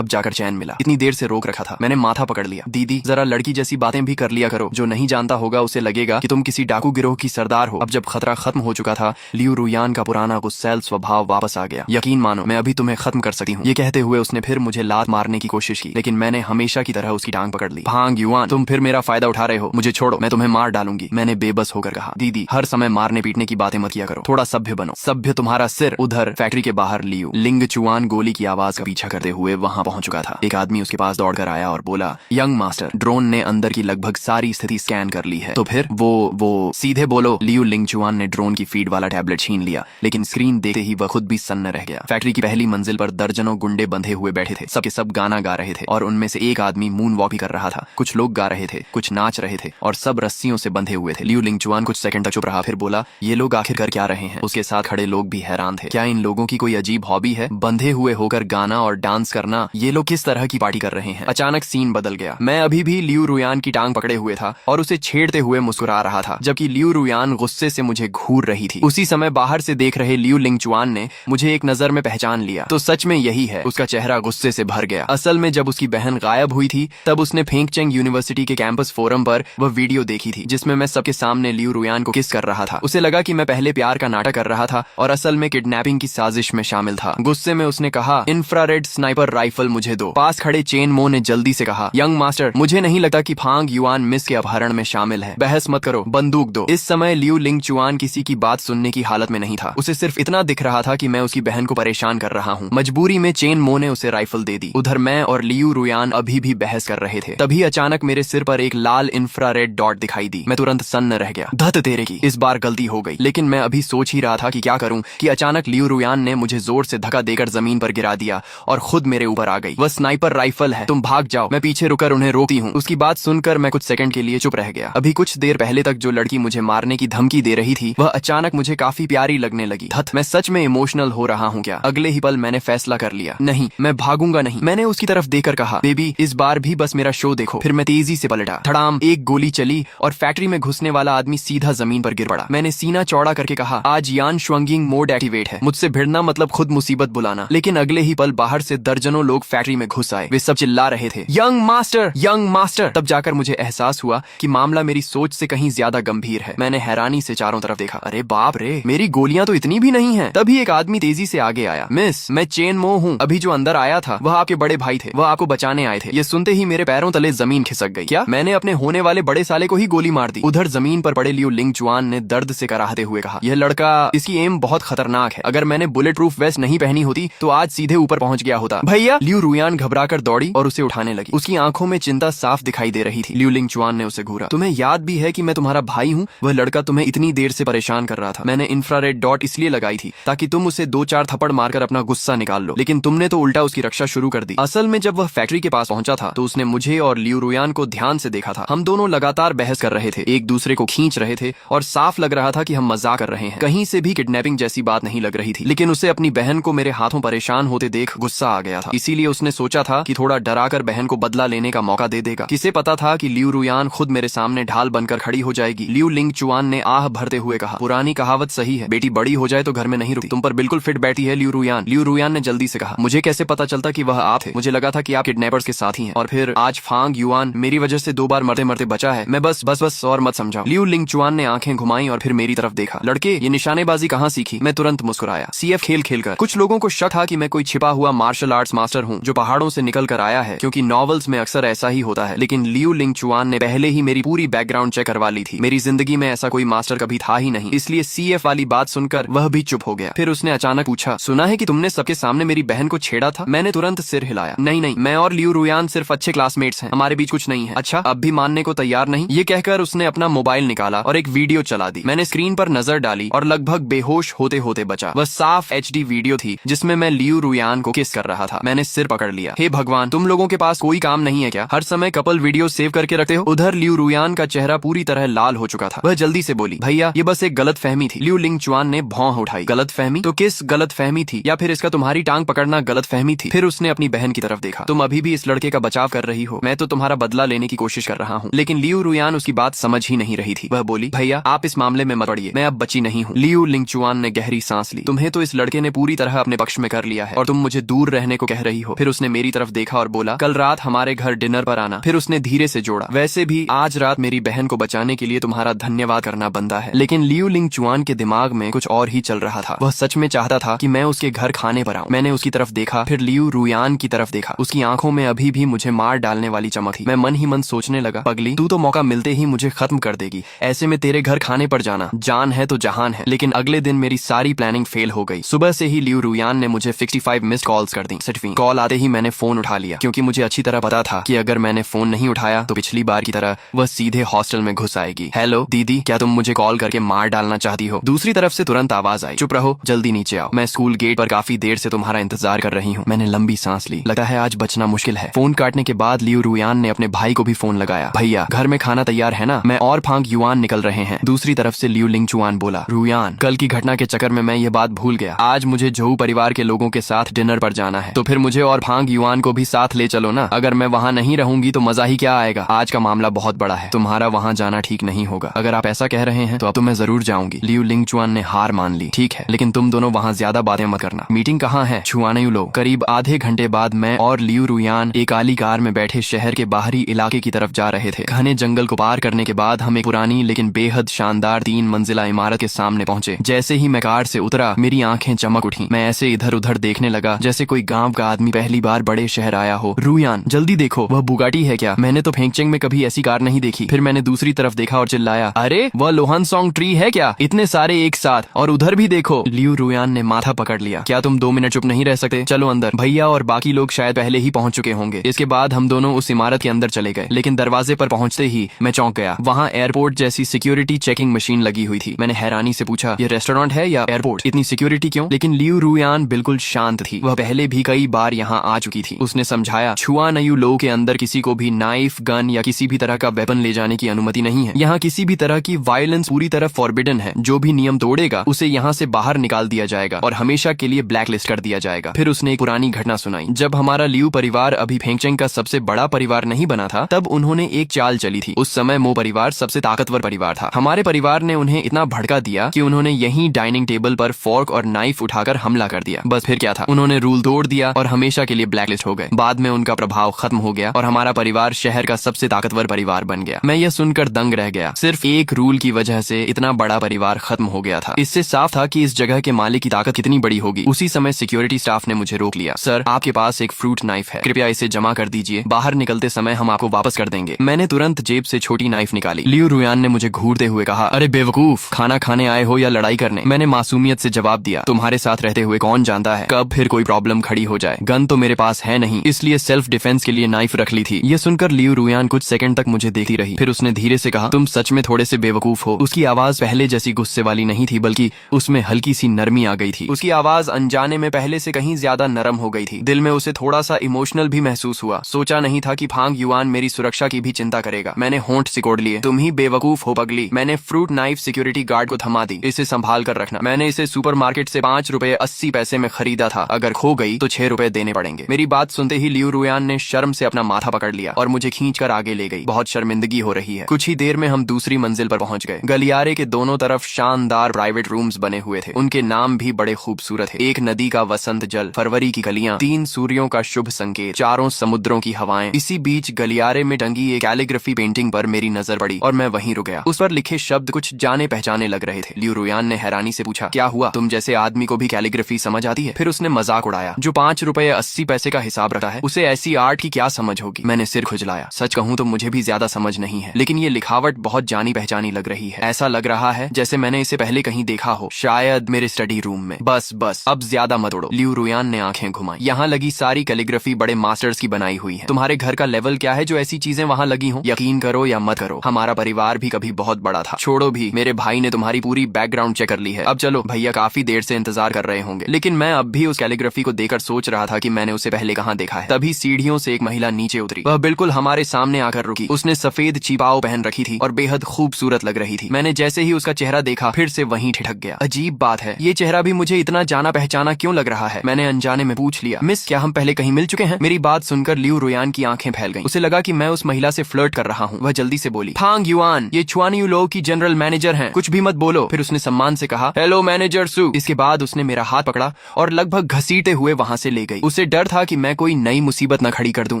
अब जाकर चैन मिला, इतनी देर से रोक रखा था। मैंने माथा पकड़ लिया। दीदी, जरा लड़की जैसी बातें भी कर लिया करो। जो नहीं जानता होगा उसे लगेगा कि तुम किसी डाकू गिरोह की सरदार हो। अब जब खतरा खत्म हो चुका था, लियू रुयान का पुराना गुस्सैल स्वभाव वापस आ गया। यकीन मानो, मैं अभी तुम्हें खत्म कर सकती हूँ। ये कहते हुए उसने फिर मुझे लात मारने की कोशिश की, लेकिन मैंने हमेशा की तरह उसकी टांग पकड़ ली। भांग युआन, तुम फिर मेरा फायदा उठा रहे हो, मुझे छोड़ो, मैं तुम्हें मार डालूंगी। मैंने बेबस होकर कहा, दीदी, हर समय मारने पीटने की बातें मत किया करो, थोड़ा सभ्य बनो। सभ्य तुम्हारा सिर। उधर फैक्ट्री के बाहर लियू लिंग चुआन गोली की आवाज का पीछा करते हुए वहां पहुंच चुका था। एक आदमी उसके पास दौड़कर आया और बोला, यंग मास्टर, ड्रोन ने अंदर की लगभग सारी स्थिति स्कैन कर ली है। तो फिर वो सीधे बोलो। लियू लिंगचुआन ने ड्रोन की फीड वाला टैबलेट छीन लिया, लेकिन स्क्रीन देखते ही वह खुद भी सन्न रह गया। फैक्ट्री की पहली मंजिल पर दर्जनों गुंडे बंधे हुए बैठे थे। सबके सब गाना गा रहे थे और उनमें से एक आदमी मून वॉक भी कर रहा था। कुछ लोग गा रहे थे, कुछ नाच रहे थे और सब रस्सियों से बंधे हुए थे। लियू लिंगचुआन कुछ सेकंड तक चुप रहा, फिर बोला, ये लोग आखिर कर क्या रहे हैं? उसके साथ खड़े लोग भी हैरान थे। क्या इन लोगों की कोई अजीब हॉबी है? बंधे हुए होकर गाना और डांस करना। ये लोग किस तरह की पार्टी कर रहे हैं? अचानक सीन बदल गया। मैं अभी भी लियू रुयान की टांग पकड़े हुए था और उसे छेड़ते हुए मुस्कुरा रहा था, जबकि लियू रुयान गुस्से से मुझे घूर रही थी। उसी समय बाहर से देख रहे लियू लिंगचुआन ने मुझे एक नजर में पहचान लिया। तो सच में यही है। उसका चेहरा गुस्से से भर गया। असल में जब उसकी बहन गायब हुई थी, तब उसने फेंगचेंग यूनिवर्सिटी के कैंपस फोरम पर वह वीडियो देखी थी, जिसमें मैं सबके सामने लियू रुयान को किस कर रहा था। उसे लगा कि मैं पहले प्यार का नाटक कर रहा था और असल में किडनैपिंग की साजिश में शामिल था। गुस्से में उसने कहा, इंफ्रारेड स्नाइपर राइफल मुझे दो। पास खड़े चेन मो ने जल्दी से कहा, यंग मास्टर, मुझे नहीं लगता कि फांग युआन मिस के अपहरण में शामिल है। बहस मत करो, बंदूक दो। इस समय लियू लिंगचुआन किसी की बात सुनने की हालत में नहीं था। उसे सिर्फ इतना दिख रहा था कि मैं उसकी बहन को परेशान कर रहा हूँ। मजबूरी में चेन मो ने उसे राइफल दे दी। उधर मैं और लियू रुयान अभी भी बहस कर रहे थे। तभी अचानक मेरे सिर पर एक लाल इंफ्रारेड डॉट दिखाई दी। मैं तुरंत सन्न रह गया। धत तेरे की, इस बार गलती हो गई। लेकिन मैं अभी सोच ही रहा था कि क्या करूं कि अचानक लियू रुयान ने मुझे जोर से धक्का देकर जमीन पर गिरा दिया और खुद मेरे ऊपर आ गई। वह स्नाइपर राइफल है, तुम भाग जाओ। मैं पीछे रुकर उन्हें रोकती हूँ। उसकी बात सुनकर मैं कुछ सेकंड के लिए चुप रह गया। अभी कुछ देर पहले तक जो लड़की मुझे मारने की धमकी दे रही थी वह अचानक मुझे काफी प्यारी लगने लगी। धत, मैं सच में इमोशनल हो रहा हूँ क्या? अगले ही पल मैंने फैसला कर लिया, नहीं मैं भागूंगा नहीं। मैंने उसकी तरफ देखकर कहा, बेबी इस बार भी बस मेरा शो देखो। फिर मैं तेजी से पलटा, धड़ाम, एक गोली चली और फैक्ट्री में घुसने वाला आदमी सीधा जमीन पर गिर पड़ा। मैंने सीना चौड़ा करके कहा, आज यान श्वेंगिंग मोड एक्टिवेट है, मुझसे भिड़ना मतलब खुद मुसीबत बुलाना। लेकिन अगले ही पल बाहर से दर्जनों लोग फैक्ट्री में घुस आए। वे सब चिल्ला रहे थे, यंग मास्टर, यंग मास्टर। तब जाकर मुझे एहसास हुआ कि मामला मेरी सोच से कहीं ज्यादा गंभीर है। मैंने हैरानी से चारों तरफ देखा, अरे बाप रे, मेरी गोलियां तो इतनी भी नहीं है। तभी एक आदमी तेजी से आगे आया, मिस मैं चेन मो हूँ, अभी जो अंदर आया था वह आपके बड़े भाई थे, वह आपको बचाने आए थे। ये सुनते ही मेरे पैरों तले जमीन खिसक गई। क्या? मैंने अपने होने वाले बड़े साले को ही गोली मार दी। उधर जमीन पर पड़े लियू लिंग चुआन ने दर्द से कराहते हुए कहा, यह लड़का, इसकी एम बहुत खतरनाक है। अगर मैंने बुलेट प्रूफ वेस्ट नहीं पहनी होती तो आज सीधे ऊपर पहुंच गया होता। भैया! लियू रुयान घबराकर दौड़ी और उसे उठाने लगी। उसकी आंखों में चिंता साफ दिखाई दे रही थी। लियू लिंग चुआन ने उसे घूरा, तुम्हें याद भी है कि मैं तुम्हारा भाई हूँ? वह लड़का तुम्हें इतनी देर से परेशान कर रहा था। मैंने इंफ्रारेड डॉट इसलिए लगाई थी ताकि तुम उसे 2-4 थप्पड़ मारकर अपना गुस्सा निकाल लो, लेकिन तुमने तो उल्टा उसकी रक्षा शुरू कर दी। असल में जब वह फैक्ट्री के पास पहुंचा था तो उसने मुझे और लियू रुयान को ध्यान से देखा था। हम दोनों लगातार बहस कर रहे थे, एक दूसरे को खींच रहे थे और साफ लग रहा था कि हम मजाक कर रहे हैं। कहीं से भी किडनैपिंग जैसी बात नहीं लग रही थी। लेकिन उसे अपनी बहन को मेरे हाथों परेशान होते देख गुस्सा आ गया था। इसीलिए उसने सोचा था कि थोड़ा डराकर बहन को बदला लेने का मौका दे देगा। किसे पता था कि लियू रुयान खुद मेरे सामने ढाल बनकर खड़ी हो जाएगी। लियू लिंग चुआन ने आह भरते हुए कहा, पुरानी कहावत सही है, बेटी बड़ी हो जाए तो घर में नहीं रुकती। तुम पर बिल्कुल फिट बैठी है लियू रुयान। लियू रुयान ने जल्दी से कहा, मुझे कैसे पता चलता कि वह आप थे? मुझे लगा था कि आप किडनैपर्स के साथी हैं। और फिर आज फांग युआन मेरी वजह से 2 बार मरते मरते बचा है। मैं बस और मत समझाओ। लियू लिंग चुआन ने आंखें घुमाई और फिर मेरी तरफ देखा, लड़के ये निशानेबाजी कहाँ सीखी? मैं तुरंत मुस्कुराया, सीएफ खेल खेलकर। कुछ लोगों को शक था कि मैं कोई छिपा हुआ मार्शल आर्ट्स मास्टर हूँ जो पहाड़ों से निकल कर आया है, क्योंकि नॉवेल्स में अक्सर ऐसा ही होता है। लेकिन लियू लिंग चुआन ने पहले ही मेरी पूरी बैकग्राउंड चेक करवा ली थी। मेरी जिंदगी में ऐसा कोई मास्टर कभी था ही नहीं, इसलिए सीएफ वाली बात सुनकर वह भी चुप हो गया। फिर उसने अचानक पूछा, सुना है कि तुमने सबके सामने मेरी बहन को छेड़ा था? मैंने तुरंत सिर हिलाया, नहीं, मैं और लियू रुयान सिर्फ अच्छे क्लासमेट्स हैं, हमारे बीच कुछ नहीं है। अच्छा, अब भी मानने को तैयार नहीं? ये कहकर उसने अपना मोबाइल निकाला और एक वीडियो चला दी। मैंने स्क्रीन पर नजर डाली और लगभग बेहोश होते होते बचा। वह साफ HD वीडियो थी जिसमें मैं लियू रुयान को किस कर रहा था। मैंने सिर पकड़ लिया, हे भगवान, तुम लोगों के पास कोई काम नहीं है क्या? हर समय कपल वीडियो सेव करके रखते हो? उधर लियू रुयान का चेहरा पूरी तरह लाल हो चुका था। वह जल्दी से बोली, भैया ये बस एक गलत फहमी थी। लियू लिंग चुआन ने भौं उठाई, गलत फहमी? तो किस गलत फहमी थी? या फिर इसका तुम्हारी टांग पकड़ना गलत फहमी थी? फिर उसने अपनी बहन की तरफ देखा, तुम अभी भी इस लड़के का बचाव कर रही हो? मैं तो तुम्हारा बदला लेने की कोशिश कर रहा हूँ। लेकिन लियू रुयान उसकी बात समझ ही नहीं रही थी। वह बोली, भैया आप इस मामले में मत पड़िए, मैं अब बची नहीं हूँ। लियू लिंग चुआन ने गहरी सांस ली, तुम्हें तो इस लड़के ने पूरी तरह अपने पक्ष में कर लिया है और तुम मुझे दूर रहने को कह रही हो। फिर उसने मेरी तरफ देखा और बोला, कल रात हमारे घर डिनर पर आना। फिर उसने धीरे से जोड़ा, वैसे भी आज रात मेरी बहन को बचाने के लिए तुम्हारा धन्यवाद करना बनता है। लेकिन लियू लिंग चुआन के दिमाग में कुछ और ही चल रहा था। वह सच में चाहता था कि मैं उसके घर खाने पर आऊं। मैंने उसकी तरफ देखा, फिर लियू रुयान की तरफ देखा। उसकी आंखों में अभी भी मुझे मार डालने वाली चमक थी। मैं मन ही मन सोचने लगा, पगली तू तो मौका मिलते ही मुझे खत्म कर देगी, ऐसे में तेरे घर खाने पर जाना जान है तो जहान है। लेकिन अगले दिन मेरी सारी प्लानिंग फेल हो गई। सुबह से ही लियू रुयान ने मुझे 65 मिस्ड कॉल्स कर दी। 60वीं कॉल आते ही मैंने फोन उठा लिया, क्योंकि मुझे अच्छी तरह पता था कि अगर मैंने फोन नहीं उठाया तो पिछली बार की तरह वह सीधे हॉस्टल में घुस आएगी। हेलो दीदी, क्या तुम मुझे कॉल करके मार डालना चाहती हो? दूसरी तरफ से तुरंत आवाज आई, चुप रहो, जल्दी नीचे आओ, मैं स्कूल गेट पर काफी देर से तुम्हारा इंतजार कर रही हूँ। मैंने लंबी सांस ली, लगता है आज बचना मुश्किल है। फोन काटने के बाद लियू रुयान ने अपने भाई को भी फोन लगाया, भैया घर में खाना तैयार है ना? मैं और फांग युआन निकल रहे हैं। दूसरी तरफ से लियू लिंग चुआन बोला, रुयान कल की घटना के चक्कर में मैं ये बात भूल गया, आज मुझे झोऊ परिवार के लोगों के साथ डिनर पर जाना है, तो फिर मुझे और फांग युआन को भी साथ ले चलो ना। अगर मैं वहाँ नहीं रहूंगी तो मजा ही क्या आएगा। आज का मामला बहुत बड़ा है, तुम्हारा वहाँ जाना ठीक नहीं होगा। अगर आप ऐसा कह रहे हैं तो अब तो मैं जरूर जाऊंगी। लियू लिंग चुआन ने हार मान ली, ठीक है, लेकिन तुम दोनों वहाँ ज्यादा बातें मत करना। मीटिंग कहाँ है? छुआने लो। करीब आधे घंटे बाद मैं और लियू रुयान एक काली कार में बैठे शहर के बाहरी इलाके की तरफ जा रहे थे। घने जंगल को पार करने के बाद हम एक पुरानी लेकिन बेहद शानदार 3 मंजिला इमारत के सामने पहुंचे। जैसे ही मैं कार से उतरा मेरी आंखें चमक उठी। मैं ऐसे इधर उधर देखने लगा जैसे कोई गांव का आदमी पहली बार बड़े शहर आया हो। रुयान जल्दी देखो, वह बुगाटी है क्या? मैंने तो फेंगचेंग में कभी ऐसी कार नहीं देखी। फिर मैंने दूसरी तरफ देखा और चिल्लाया, अरे वह लोहन सॉन्ग ट्री है क्या? इतने सारे एक साथ, और उधर भी देखो। लियू रुयान ने माथा पकड़ लिया, क्या तुम 2 मिनट चुप नहीं रह सकते? चलो अंदर, भैया और बाकी लोग शायद पहले ही पहुंच चुके होंगे। इसके बाद हम दोनों उस इमारत के अंदर चले गए, लेकिन दरवाजे पर पहुंचते ही मैं चौंक गया। वहाँ एयरपोर्ट जैसी सिक्योरिटी चेकिंग मशीन लगी हुई थी। मैंने हैरानी से पूछा, ये रेस्टोरेंट है या एयरपोर्ट? इतनी सिक्योरिटी क्यों? लेकिन लियू रुयान बिल्कुल शांत थी। वह पहले भी कई बार यहाँ आ चुकी थी। उसने समझाया छुआन यू लो के अंदर किसी को भी नाइफ, गन या किसी भी तरह का वेपन ले जाने की अनुमति नहीं है। यहाँ किसी भी तरह की वायलेंस पूरी तरह फॉरबिडन है। जो भी नियम तोड़ेगा उसे यहाँ से बाहर निकाल दिया जाएगा और हमेशा के लिए ब्लैक लिस्ट कर दिया जाएगा। फिर उसने एक पुरानी घटना सुनाई। जब हमारा लियू परिवार अभी फेंगचेंग का सबसे बड़ा परिवार नहीं बना था, तब उन्होंने एक चाल चली थी। उस समय मो परिवार सबसे ताकतवर परिवार था। हमारे परिवार ने उन्हें इतना भड़का दिया कि उन्होंने यहीं डाइनिंग टेबल पर फोर्क और नाइफ उठाकर हमला कर दिया। बस फिर क्या था, उन्होंने रूल तोड़ दिया और हमेशा के लिए ब्लैकलिस्ट हो गए। बाद में उनका प्रभाव खत्म हो गया और हमारा परिवार शहर का सबसे ताकतवर परिवार बन गया। मैं यह सुनकर दंग रह गया। सिर्फ एक रूल की वजह से इतना बड़ा परिवार खत्म हो गया था। इससे साफ था कि इस जगह के मालिक की ताकत कितनी बड़ी होगी। उसी समय सिक्योरिटी स्टाफ ने मुझे रोक लिया। सर, आपके पास एक फ्रूट नाइफ है, कृपया इसे जमा कर दीजिए। बाहर निकलते समय हम आपको वापस कर देंगे। मैंने तुरंत जेब से छोटी नाइफ निकाली। लियू रुयान ने मुझे घूरते हुए कहा, अरे बेवकूफ, खाना खाने आए हो या लड़ाई करने? मैंने मासूमियत से जवाब दिया, तुम्हारे साथ रहते हुए कौन जानता है कब फिर कोई प्रॉब्लम खड़ी हो जाए। गन तो मेरे पास है नहीं, इसलिए सेल्फ डिफेंस के लिए नाइफ रख ली थी। ये सुनकर लियू रुयान कुछ सेकंड तक मुझे देखती रही। फिर उसने धीरे से कहा, तुम सच में थोड़े से बेवकूफ हो। उसकी आवाज पहले जैसी गुस्से वाली नहीं थी, बल्कि उसमें हल्की सी नरमी आ गई थी। उसकी आवाज अनजाने में पहले से कहीं ज्यादा नरम हो गई थी। दिल में उसे थोड़ा सा इमोशनल भी महसूस हुआ। सोचा नहीं था कि फांग युआन मेरी सुरक्षा की भी चिंता करेगा। मैंने होंठ सिकोड़ लिए। तुम ही बेवकूफ हो पगली। मैंने फ्रूट नाइफ सिक्योरिटी गार्ड को थमा दी। इसे संभाल कर रखना। मैंने इसे सुपरमार्केट से 5 रुपए 80 पैसे में खरीदा था। अगर खो गई तो 6 रुपए देने पड़ेंगे। मेरी बात सुनते ही लियू रुयान ने शर्म से अपना माथा पकड़ लिया और मुझे खींचकर आगे ले गई। बहुत शर्मिंदगी हो रही है। कुछ ही देर में हम दूसरी मंजिल पर पहुंच गए। गलियारे के दोनों तरफ शानदार प्राइवेट रूम्स बने हुए थे। उनके नाम भी बड़े खूबसूरत थे। एक नदी का वसंत जल, फरवरी की गलियां, 3 सूर्यों का शुभ संकेत, चारों समुद्रों की हवाएं। इसी बीच गलियारे में टंगी एक कैलीग्राफी पेंटिंग पर मेरी नजर पड़ी और मैं वहीं रुक गया। उस पर लिखे शब्द कुछ जाने पहचाने लग रहे थे। लियू रुयान ने हैरानी से पूछा, क्या हुआ? तुम जैसे आदमी को भी कैलीग्राफी समझ आती है? फिर उसने मजाक उड़ाया, जो 5 रुपए 80 पैसे का हिसाब रखा है उसे ऐसी आर्ट की क्या समझ होगी? मैंने सिर खुजलाया। सच कहूं तो मुझे भी ज्यादा समझ नहीं है, लेकिन ये लिखावट बहुत जानी पहचानी लग रही है। ऐसा लग रहा है जैसे मैंने इसे पहले कहीं देखा हो, शायद मेरे स्टडी रूम में। बस अब ज्यादा मत उड़ो। लियू रुयान ने आंखें घुमाई। यहाँ लगी सारी कैलीग्राफी बड़े मास्टर्स की बनाई हुई है। तुम्हारे घर का लेवल क्या है जो ऐसी चीजें वहाँ लगी हो? यकीन करो या मत करो, हमारा परिवार भी कभी बहुत बड़ा था। छोड़ो भी, मेरे भाई ने तुम्हारी पूरी बैकग्राउंड चेक कर ली है। अब चलो, भैया काफी देर से इंतजार कर रहे होंगे। लेकिन मैं अब भी उस कैलीग्राफी को देखकर सोच रहा था कि मैंने उसे पहले कहाँ देखा है। तभी सीढ़ियों से एक महिला नीचे उतरी। वह बिल्कुल हमारे सामने आकर रुकी। उसने सफेद चिपाओ पहन रखी थी और बेहद खूबसूरत लग रही थी। मैंने जैसे ही उसका चेहरा देखा, फिर से वहीं ठिठक गया। अजीब बात है, ये चेहरा भी मुझे इतना जाना पहचाना क्यों लग रहा है? मैंने अनजाने में पूछ लिया, मिस, क्या हम पहले कहीं मिल चुके हैं? मेरी बात सुनकर लियू रुयान की आंखें फैल गईं। उसे लगा कि मैं उस महिला से फ्लर्ट कर रहा हूँ। वह जल्दी से बोली, फांग युआन, ये छुआन यू लो की जनरल मैनेजर हैं, कुछ भी मत बोलो। फिर उसने सम्मान से कहा, हेलो मैनेजर सू। इसके बाद उसने मेरा हाथ पकड़ा और लगभग घसीटते हुए वहाँ से ले गई। उसे डर था कि मैं कोई नई मुसीबत न खड़ी कर दूं।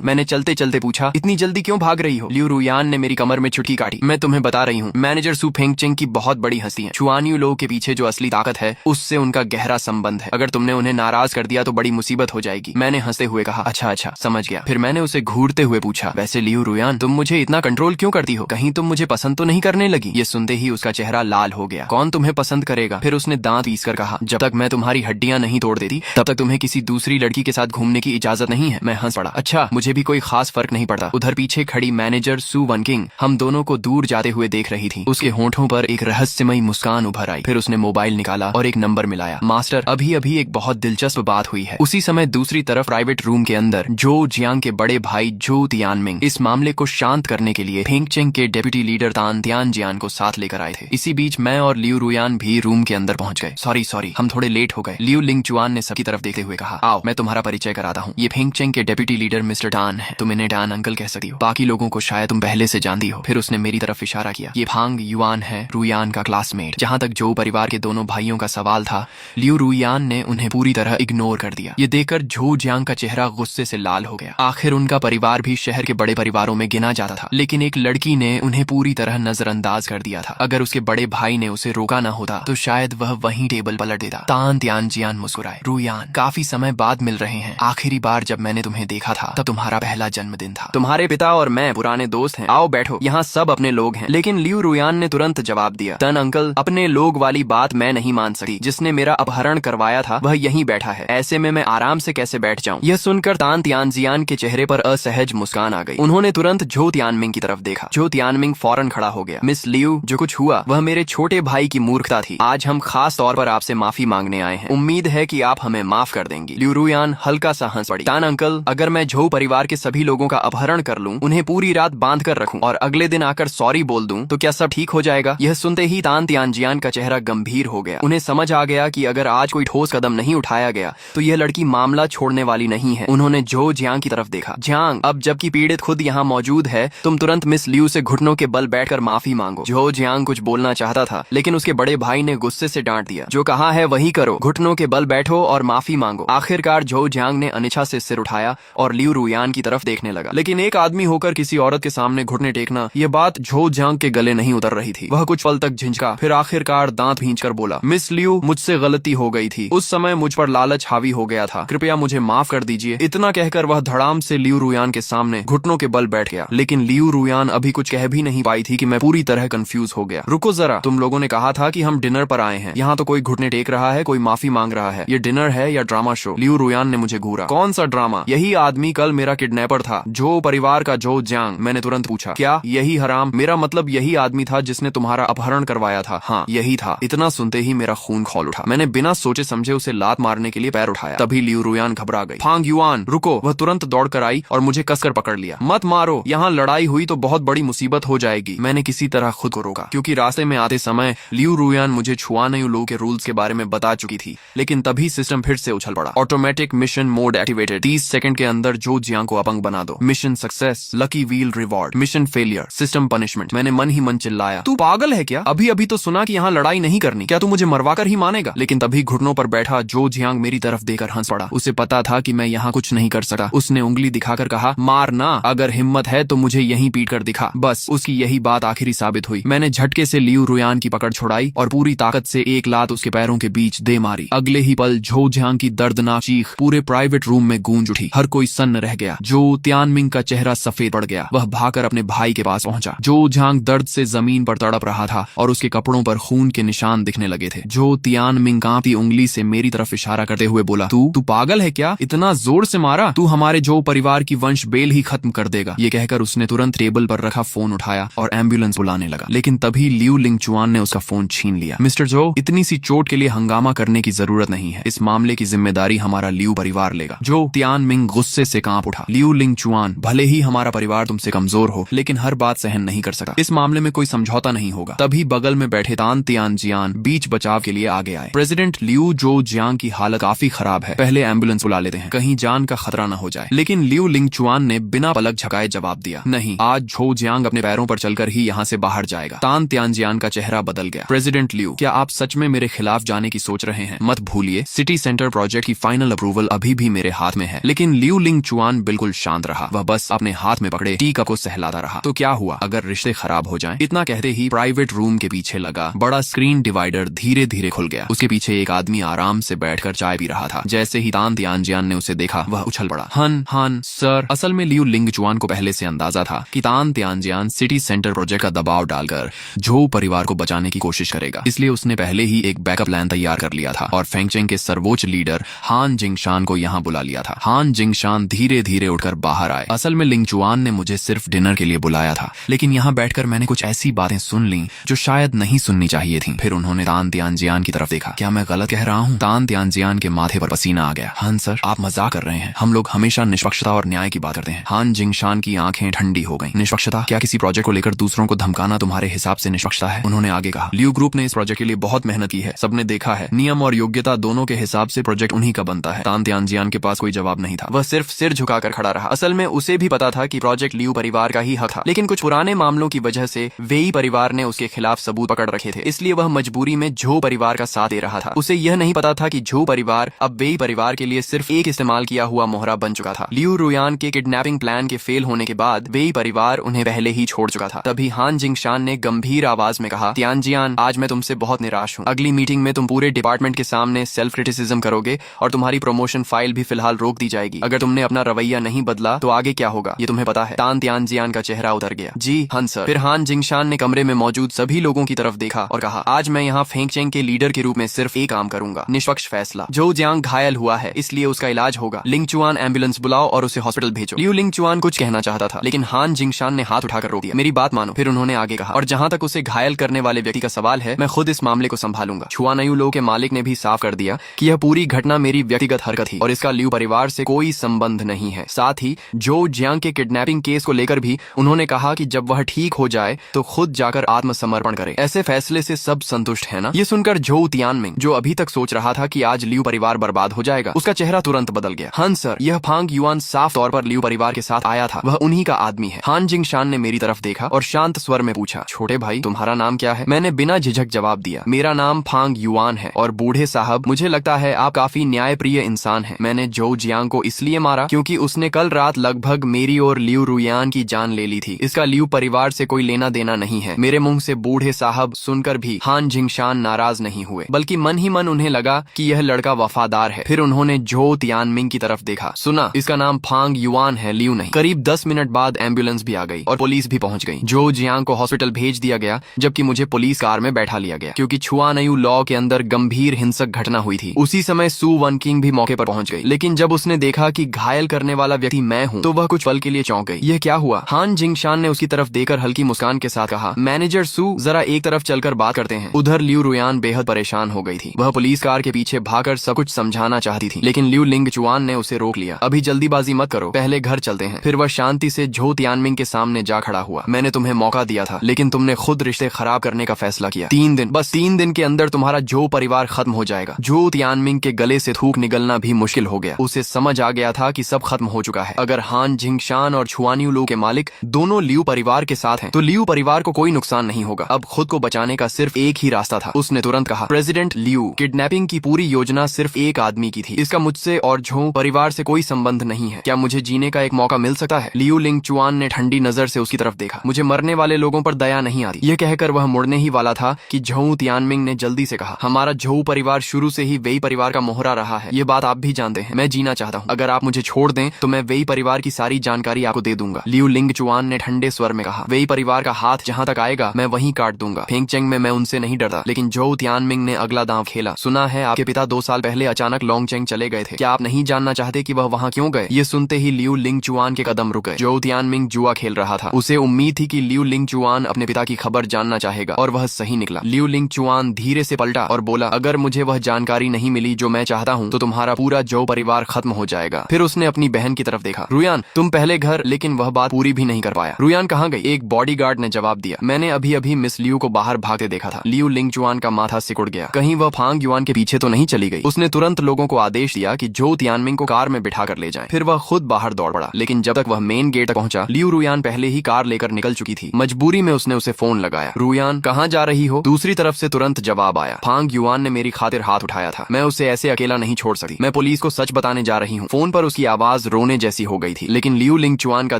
मैंने चलते चलते पूछा, इतनी जल्दी क्यों भाग रही हो? लियू रुयान ने मेरी कमर में चुटकी काटी। मैं तुम्हें बता रही हूँ, मैनेजर सू फेंगचेंग की बहुत बड़ी हस्ती है। छुआन यू लो के पीछे जो असली ताकत है, उससे उनका गहरा संबंध है। अगर तुमने उन्हें नाराज कर दिया तो बड़ी मुसीबत हो जाएगी। मैंने हंसते हुए कहा, अच्छा समझ गया। फिर मैंने उसे घूरते हुए पूछा, वैसे लियू रुयान, तुम मुझे इतना कंट्रोल क्यों करती हो? कहीं तुम मुझे पसंद तो नहीं करने लगी? ये सुनते ही उसका चेहरा लाल हो गया। कौन तुम्हें पसंद करेगा? फिर उसने दांत पीसकर कहा, जब तक मैं तुम्हारी हड्डियां नहीं तोड़ देती तब तक तुम्हें किसी दूसरी लड़की के साथ घूमने की इजाजत नहीं है। मैं हंस पड़ा। अच्छा, मुझे भी कोई खास फर्क नहीं पड़ता। उधर पीछे खड़ी मैनेजर सू वन किंग हम दोनों को दूर जाते हुए देख रही थी। उसके होंठों पर एक रहस्यमयी मुस्कान उभर आई। फिर उसने मोबाइल निकाला और एक नंबर मिलाया। मास्टर, अभी अभी एक बहुत दिलचस्प बात हुई है। उसी समय दूसरी तरफ प्राइवेट रूम के अंदर जो जियांग के बड़े भाई जो तियानमिंग इस मामले को शांत करने के लिए फेंगचेंग के डेप्यूटी लीडर तान तियानजियान को साथ लेकर आए थे। इसी बीच मैं और लियू रुयान भी रूम के अंदर पहुंच गए। सॉरी, हम थोड़े लेट हो गए। लियू लिंगचुआन ने सबकी तरफ देखते हुए कहा, आओ मैं तुम्हारा परिचय कराता हूँ। ये फेंगचेंग के डेप्यूटी लीडर मिस्टर टान है। तुम इन्हें टान अंकल कह सकती हो। बाकी लोगों को शायद तुम पहले से जानती हो। फिर उसने मेरी तरफ इशारा किया। ये फांग युआन है, रुयान का क्लासमेट। जहाँ तक जो परिवार के दोनों भाइयों का सवाल था, लियू रुयान ने उन्हें पूरी तरह इग्नोर कर दिया। ये देखकर झो जियांग का चेहरा गुस्से से लाल हो गया। आखिर उनका परिवार भी शहर के बड़े परिवारों में गिना जाता था, लेकिन एक लड़की ने उन्हें पूरी तरह नजरअंदाज कर दिया था। अगर उसके बड़े भाई ने उसे रोका न होता तो शायद वह वहीं टेबल पलट देता। तान तियानजियान मुस्कुराए। रुयान, काफी समय बाद मिल रहे हैं। आखिरी बार जब मैंने तुम्हें देखा था तब तुम्हारा पहला जन्मदिन था। तुम्हारे पिता और मैं पुराने दोस्त हैं। आओ बैठो, यहाँ सब अपने लोग हैं। लेकिन लियू रुयान ने तुरंत जवाब दिया, तन अंकल, अपने लोग वाली बात मैं नहीं मान सकती। जिसने मेरा अपहरण करवाया था वह यहीं बैठा है। ऐसे में मैं आराम से कैसे बैठ जाऊं? यह सुनकर तान तियानजियान के चेहरे पर असहज मुस्कान आ गई। उन्होंने तुरंत झो तियानमिंग की तरफ देखा। झो तियानमिंग फौरन खड़ा हो गया। मिस लियू, जो कुछ हुआ वह मेरे छोटे भाई की मूर्खता थी। आज हम खास तौर पर आपसे माफी मांगने आए हैं। उम्मीद है कि आप हमें माफ कर देंगी। लियू रुयान हल्का सा हंस पड़ी। तान अंकल, अगर मैं झो परिवार के सभी लोगों का अपहरण कर लूं, उन्हें पूरी रात बांध कर रखूं और अगले दिन आकर सॉरी बोल दूं, तो क्या सब ठीक हो जाएगा? यह सुनते ही तान तियानजियान का चेहरा गंभीर हो गया। उन्हें समझ आ गया कि अगर आज कोई ठोस कदम नहीं उठाया गया तो यह लड़की मामला छोड़ने वाली नहीं है। उन्होंने झो जियांग की तरफ देखा। जियांग, अब जबकि पीड़ित खुद यहाँ मौजूद है, तुम तुरंत मिस लियू से घुटनों के बल बैठकर माफी मांगो। झो जियांग कुछ बोलना चाहता था, लेकिन उसके बड़े भाई ने गुस्से से डांट दिया। जो कहा है वही करो, घुटनों के बल बैठो और माफी मांगो। आखिरकार झो जियांग ने अनिच्छा से सिर उठाया और लियू रुयान की तरफ देखने लगा। लेकिन एक आदमी होकर किसी औरत के सामने घुटने टेकना, यह बात झो जियांग के गले नहीं उतर रही थी। वह कुछ पल तक झिझका, फिर आखिरकार दांत भींचकर बोला, मिस लियू, मुझसे गलती हो गई थी। उस समय मुझ पर लालच हावी हो गया था, कृपया मुझे माफ कर दीजिए। इतना कहकर वह धड़ाम से लियू रुयान के सामने घुटनों के बल बैठ गया। लेकिन लियू रुयान अभी कुछ कह भी नहीं पाई थी कि मैं पूरी तरह कंफ्यूज हो गया। रुको जरा, तुम लोगों ने कहा था कि हम डिनर पर आए हैं। यहाँ तो कोई घुटने टेक रहा है, कोई माफी मांग रहा है। ये डिनर है या ड्रामा शो? लियू रुयान ने मुझे घूरा। कौन सा ड्रामा? यही आदमी कल मेरा किडनैपर था, झो परिवार का झो जियांग। मैंने तुरंत पूछा, क्या यही हराम? मेरा मतलब यही आदमी था जिसने तुम्हारा अपहरण करवाया था? हाँ, यही था। इतना सुनते ही मेरा खून खौल उठा। मैंने बिना सोचे समझे उसे लात मारने के लिए पैर उठाया। तभी लियू रुयान घबरा गई। फांग युआन, रुको! वह तुरंत दौड़कर आई और मुझे कसकर पकड़ लिया। मत मारो, यहाँ लड़ाई हुई तो बहुत बड़ी मुसीबत हो जाएगी। मैंने किसी तरह खुद को रोका, क्योंकि रास्ते में आते समय लियू रुयान मुझे छुआनेयू के रूल्स के बारे में बता चुकी थी। लेकिन तभी सिस्टम फिर से उछल पड़ा। Automatic mission mode activated. 30 second के अंदर झो जियांग को अपंग बना दो। Mission success, lucky wheel reward. Mission failure, system punishment. मैंने मन ही मन चिल्लाया, तू पागल है क्या? अभी अभी तो सुना कि यहाँ लड़ाई नहीं करनी। क्या तू मुझे मरवाकर ही मानेगा? लेकिन तभी घुटनों पर बैठा झो जियांग मेरी तरफ देकर हंस पड़ा। उसे पता था कि मैं यहाँ कुछ नहीं कर सकता। उसने उंगली दिखाकर कहा, मारना, अगर हिम्मत है तो मुझे यहीं पीट कर दिखा। बस उसकी यही बात आखिरी साबित हुई। मैंने झटके से लियू रुयान की पकड़ छुड़ाई और पूरी ताकत से एक लात उसके पैरों के बीच दे मारी। अगले ही पल झो जियांग की दर्दनाक चीख पूरे प्राइवेट रूम में गूंज उठी। हर कोई सन्न रह गया। जो तियानमिंग का चेहरा सफेद पड़ गया। वह भागकर अपने भाई के पास पहुंचा। जो जियांग दर्द से जमीन पर तड़प रहा था और उसके कपड़ों पर खून के निशान दिखने लगे थे। जो तियानमिंग कांपती उंगली से मेरी तरफ इशारा करते हुए बोला, तू पागल है क्या? इतना जोर से मारा? तू हमारे जो परिवार की वंश बेल ही खत्म कर देगा। ये कहकर उसने तुरंत टेबल पर रखा फोन उठाया और एम्बुलेंस बुलाने लगा। लेकिन तभी लियू लिंगचुआन ने उसका फोन छीन लिया। मिस्टर जो, इतनी सी चोट के लिए हंगामा करने की जरूरत नहीं है। इस मामले की जिम्मेदारी हमारा लियू परिवार लेगा। जो तियानमिंग गुस्से से कांप उठा। लियू लिंगचुआन, भले ही हमारा परिवार तुमसे कमजोर हो, लेकिन हर बात सहन नहीं कर सकता। इस मामले में कोई समझौता नहीं होगा। तभी बगल में बैठे तान तियानजियान बीच बचाव के लिए आगे आए। प्रेसिडेंट लियू जो जियांग की हालत काफी खराब है, पहले एम्बुलेंस बुला लेते हैं, कहीं जान का खतरा न हो जाए। लेकिन लियू लिंगचुआन ने बिना पलक झपकाए जवाब दिया, नहीं, आज झो जियांग अपने पैरों पर चलकर ही यहाँ से बाहर जाएगा। तान तियानजियान का चेहरा बदल गया। प्रेसिडेंट लियू, क्या आप सच में मेरे खिलाफ जाने की सोच रहे हैं? मत भूलिए, सिटी सेंटर प्रोजेक्ट की फाइनल अप्रूवल अभी भी मेरे हाथ में है। लेकिन लियू लिंगचुआन बिल्कुल शांत रहा। वह बस अपने हाथ में पकड़े टी कप को सहलाता रहा। तो क्या हुआ अगर रिश्ते खराब हो जाएं? इतना कहते ही प्राइवेट रूम के पीछे लगा बड़ा स्क्रीन डिवाइडर धीरे धीरे खुल गया। उसके पीछे एक आदमी आराम से बैठकर चाय पी रहा था। जैसे ही तान तियानजियान ने उसे देखा, वह उछल पड़ा। हन सर। असल में लियू लिंगचुआन को पहले से अंदाजा था कि तान तियानजियान सिटी सेंटर प्रोजेक्ट का दबाव डालकर झो परिवार को बचाने की कोशिश करेगा। इसलिए उसने पहले ही एक बैकअप प्लान तैयार कर लिया था और फेंगचेंग के सर्वोच्च लीडर हान जिंगशान को यहाँ बुला लिया था। हान जिंगशान धीरे धीरे उठकर बाहर आए। असल में लिंगचुआन ने मुझे सिर्फ डिनर के लिए बुलाया था, लेकिन यहाँ बैठकर मैंने कुछ ऐसी बातें सुन ली जो शायद नहीं सुननी चाहिए थी। फिर उन्होंने तान तियानजियान की तरफ देखा। क्या मैं गलत कह रहा हूँ? तान तियानजियान के माथे पर पसीना आ गया। हान सर, आप मजाक कर रहे हैं। हम लोग हमेशा निष्पक्षता और न्याय की बात करते हैं। हान जिंगशान की आंखें ठंडी हो गईं। निष्पक्षता? क्या किसी प्रोजेक्ट को लेकर दूसरों को धमकाना तुम्हारे हिसाब से निष्पक्षता है? उन्होंने आगे कहा, लियू ग्रुप ने इस प्रोजेक्ट के लिए बहुत मेहनत की है, सबने देखा है। नियम और योग्यता दोनों के हिसाब से प्रोजेक्ट उन्हीं का बनता है। तान तियानजियान के पास कोई जवाब नहीं था। वह सिर्फ सिर झुकाकर खड़ा रहा। असल में उसे भी पता था कि प्रोजेक्ट लियू परिवार का ही हक था, लेकिन कुछ पुराने मामलों की वजह से वेई परिवार ने उसके खिलाफ सबूत पकड़ रखे थे। इसलिए वह मजबूरी में झो परिवार का साथ दे रहा था। उसे यह नहीं पता था कि झो परिवार अब वेई परिवार के लिए सिर्फ एक इस्तेमाल किया हुआ मोहरा बन चुका था। लियू रुयान के किडनैपिंग प्लान के फेल होने के बाद वेई परिवार उन्हें पहले ही छोड़ चुका था। तभी हान जिंगशान ने गंभीर आवाज में कहा, तियानजियान, आज मैं तुमसे बहुत निराश हूँ। अगली मीटिंग में तुम पूरे डिपार्टमेंट के सामने सेल्फ क्रिटिसिज्म करोगे और तुम्हारी प्रमोशन फाइल भी फिलहाल रोक दी जाएगी। अगर तुमने अपना रवैया नहीं बदला तो आगे क्या होगा ये तुम्हें पता है। तान तियानजियान का चेहरा उतर गया। जी हां सर। फिर हान जिंगशान ने कमरे में मौजूद सभी लोगों की तरफ देखा और कहा, आज मैं यहाँ फेंगचेंग के लीडर के रूप में सिर्फ एक काम करूंगा, निष्पक्ष फैसला। झो जियांग घायल हुआ है, इसलिए उसका इलाज होगा। लिंगचुआन, एम्बुलेंस बुलाओ और उसे हॉस्पिटल भेजो। लियू लिंगचुआन कुछ कहना चाहता था, लेकिन हान जिंगशान ने हाथ उठाकर रोक दिया। मेरी बात मानो। फिर उन्होंने आगे कहा, और जहाँ तक उसे घायल करने वाले व्यक्ति का सवाल है, मैं खुद इस मामले को संभालूंगा। छुआनयू लो के मालिक ने भी साफ कर दिया कि यह पूरी घटना मेरी व्यक्तिगत हरकत थी। और इसका लियू परिवार से कोई संबंध नहीं है। साथ ही जो जियांग के किडनैपिंग केस को लेकर भी उन्होंने कहा कि जब वह ठीक हो जाए तो खुद जाकर आत्मसमर्पण करे। ऐसे फैसले से सब संतुष्ट है ना? ये सुनकर झोउ तियानमिंग, जो अभी तक सोच रहा था कि आज लियू परिवार बर्बाद हो जाएगा, उसका चेहरा तुरंत बदल गया। हाँ सर, यह फांग युआन साफ तौर पर लियू परिवार के साथ आया था, वह उन्हीं का आदमी है। हान जिंगशान ने मेरी तरफ देखा और शांत स्वर में पूछा, छोटे भाई तुम्हारा नाम क्या है? मैंने बिना झिझक जवाब दिया, मेरा नाम फांग युआन है। और बूढ़े साहब, मुझे लगता है आप काफी न्यायप्रिय इंसान हैं। मैंने झोउ जियांग को इसलिए मारा क्योंकि उसने कल रात लगभग मेरी और लियू रुयान की जान ले ली थी। इसका लियू परिवार से कोई लेना देना नहीं है। मेरे मुंह से बूढ़े साहब सुनकर भी हान जिंगशान नाराज नहीं हुए, बल्कि मन ही मन उन्हें लगा कि यह लड़का वफादार है। फिर उन्होंने झोउ तियानमिंग की तरफ देखा, सुना इसका नाम फांग युआन है, लियू नहीं। करीब 10 मिनट बाद एम्बुलेंस भी आ गई और पुलिस भी पहुंच गई। झोउ जियांग को हॉस्पिटल भेज दिया गया, जबकि मुझे पुलिस कार में बैठा लिया गया क्योंकि छुआनयू लॉ के अंदर गंभीर हिंसक घटना हुई थी। उसी समय सू वन किंग भी मौके पर पहुंच गई, लेकिन जब उसने देखा कि घायल करने वाला व्यक्ति मैं हूं तो वह कुछ पल के लिए चौंक गई। यह क्या हुआ? हान जिंगशान ने उसकी तरफ देकर हल्की मुस्कान के साथ कहा, मैनेजर सू, जरा एक तरफ चलकर बात करते हैं। उधर लियू रुयान बेहद परेशान हो गई थी। वह पुलिस कार के पीछे भागकर सब कुछ समझाना चाहती थी, लेकिन लियू लिंगचुआन ने उसे रोक लिया। अभी जल्दीबाजी मत करो, पहले घर चलते हैं। फिर वह शांति से झोउ तियानमिंग के सामने जा खड़ा हुआ। मैंने तुम्हें मौका दिया था, लेकिन तुमने खुद रिश्ते खराब करने का फैसला किया। 3 दिन, बस 3 दिन के अंदर तुम्हारा झोउ परिवार खत्म हो जाएगा। झोउ तियानमिंग के गले से थूक निकलना भी मुश्किल हो गया। उसे समझ आ गया था कि सब खत्म हो चुका है। अगर हान जिंगशान और छुआनयू लो के मालिक दोनों लियू परिवार के साथ हैं, तो लियू परिवार को कोई नुकसान नहीं होगा। अब खुद को बचाने का सिर्फ एक ही रास्ता था। उसने तुरंत कहा, प्रेसिडेंट लियू, किडनैपिंग की पूरी योजना सिर्फ एक आदमी की थी। इसका मुझसे और झोउ परिवार से कोई संबंध नहीं है। क्या मुझे जीने का एक मौका मिल सकता है? लियू लिंगचुआन ने ठंडी नजर से उसकी तरफ देखा। मुझे मरने वाले लोगों पर दया नहीं आती। यह कहकर वह मुड़ने ही वाला था कि झोउ तियानमिंग ने जल्दी से कहा, हमारा झोउ परिवार शुरू से ही वेई परिवार का मोहरा रहा है। ये बात आप भी जानते हैं। मैं जीना चाहता हूँ। अगर आप मुझे छोड़ दें तो मैं वेई परिवार की सारी जानकारी आपको दे दूंगा। लियू लिंगचुआन ने ठंडे स्वर में कहा, वेई परिवार का हाथ जहाँ तक आएगा मैं वहीं काट दूंगा। फेंगचेंग में मैं उनसे नहीं डरता, लेकिन झोउ तियानमिंग ने अगला दांव खेला। सुना है आपके पिता 2 साल पहले अचानक लोंगचेंग चले गए थे। क्या आप नहीं जानना चाहते कि वह वहाँ क्यों गए? ये सुनते ही लियू लिंगचुआन के कदम रुक गए। झोउ तियानमिंग जुआ खेल रहा था। उसे उम्मीद थी कि लियू लिंगचुआन अपने पिता की खबर जानना चाहेगा, और वह सही निकला। लियू लिंगचुआन धीरे से पलटा और बोला, अगर मुझे वह जानकारी नहीं मिली जो मैं चाहता हूँ तो तुम्हारा पूरा झोउ परिवार खत्म हो जाएगा। फिर उसने अपनी बहन की तरफ देखा, रुयान तुम पहले घर, लेकिन वह बात पूरी भी नहीं कर पाया। रुयान कहाँ गई? एक बॉडीगार्ड ने जवाब दिया, मैंने अभी अभी मिस लियू को बाहर भागते देखा था। लियू लिंगचुआन का माथा सिकुड़ गया। कहीं वह फांग युआन के पीछे तो नहीं चली गई? उसने तुरंत लोगों को आदेश दिया कि झोउ तियानमिंग को कार में बिठा कर ले जाएं। फिर वह खुद बाहर दौड़ पड़ा, लेकिन जब तक वह मेन गेट तक पहुंचा, लियू रुयान पहले ही कार लेकर निकल चुकी थी। मजबूरी में उसने उसे फोन लगाया, रुयान कहाँ जा रही हो? दूसरी तरफ से तुरंत जवाब आया, फांग युआन ने मेरी खातिर हाथ उठाया था, मैं उसे ऐसे अकेला नहीं छोड़ सकती। मैं पुलिस को सच बताने जा रही हूँ। फोन पर उसकी आवाज रोने जैसी हो गई थी, लेकिन लियू लिंगचुआन का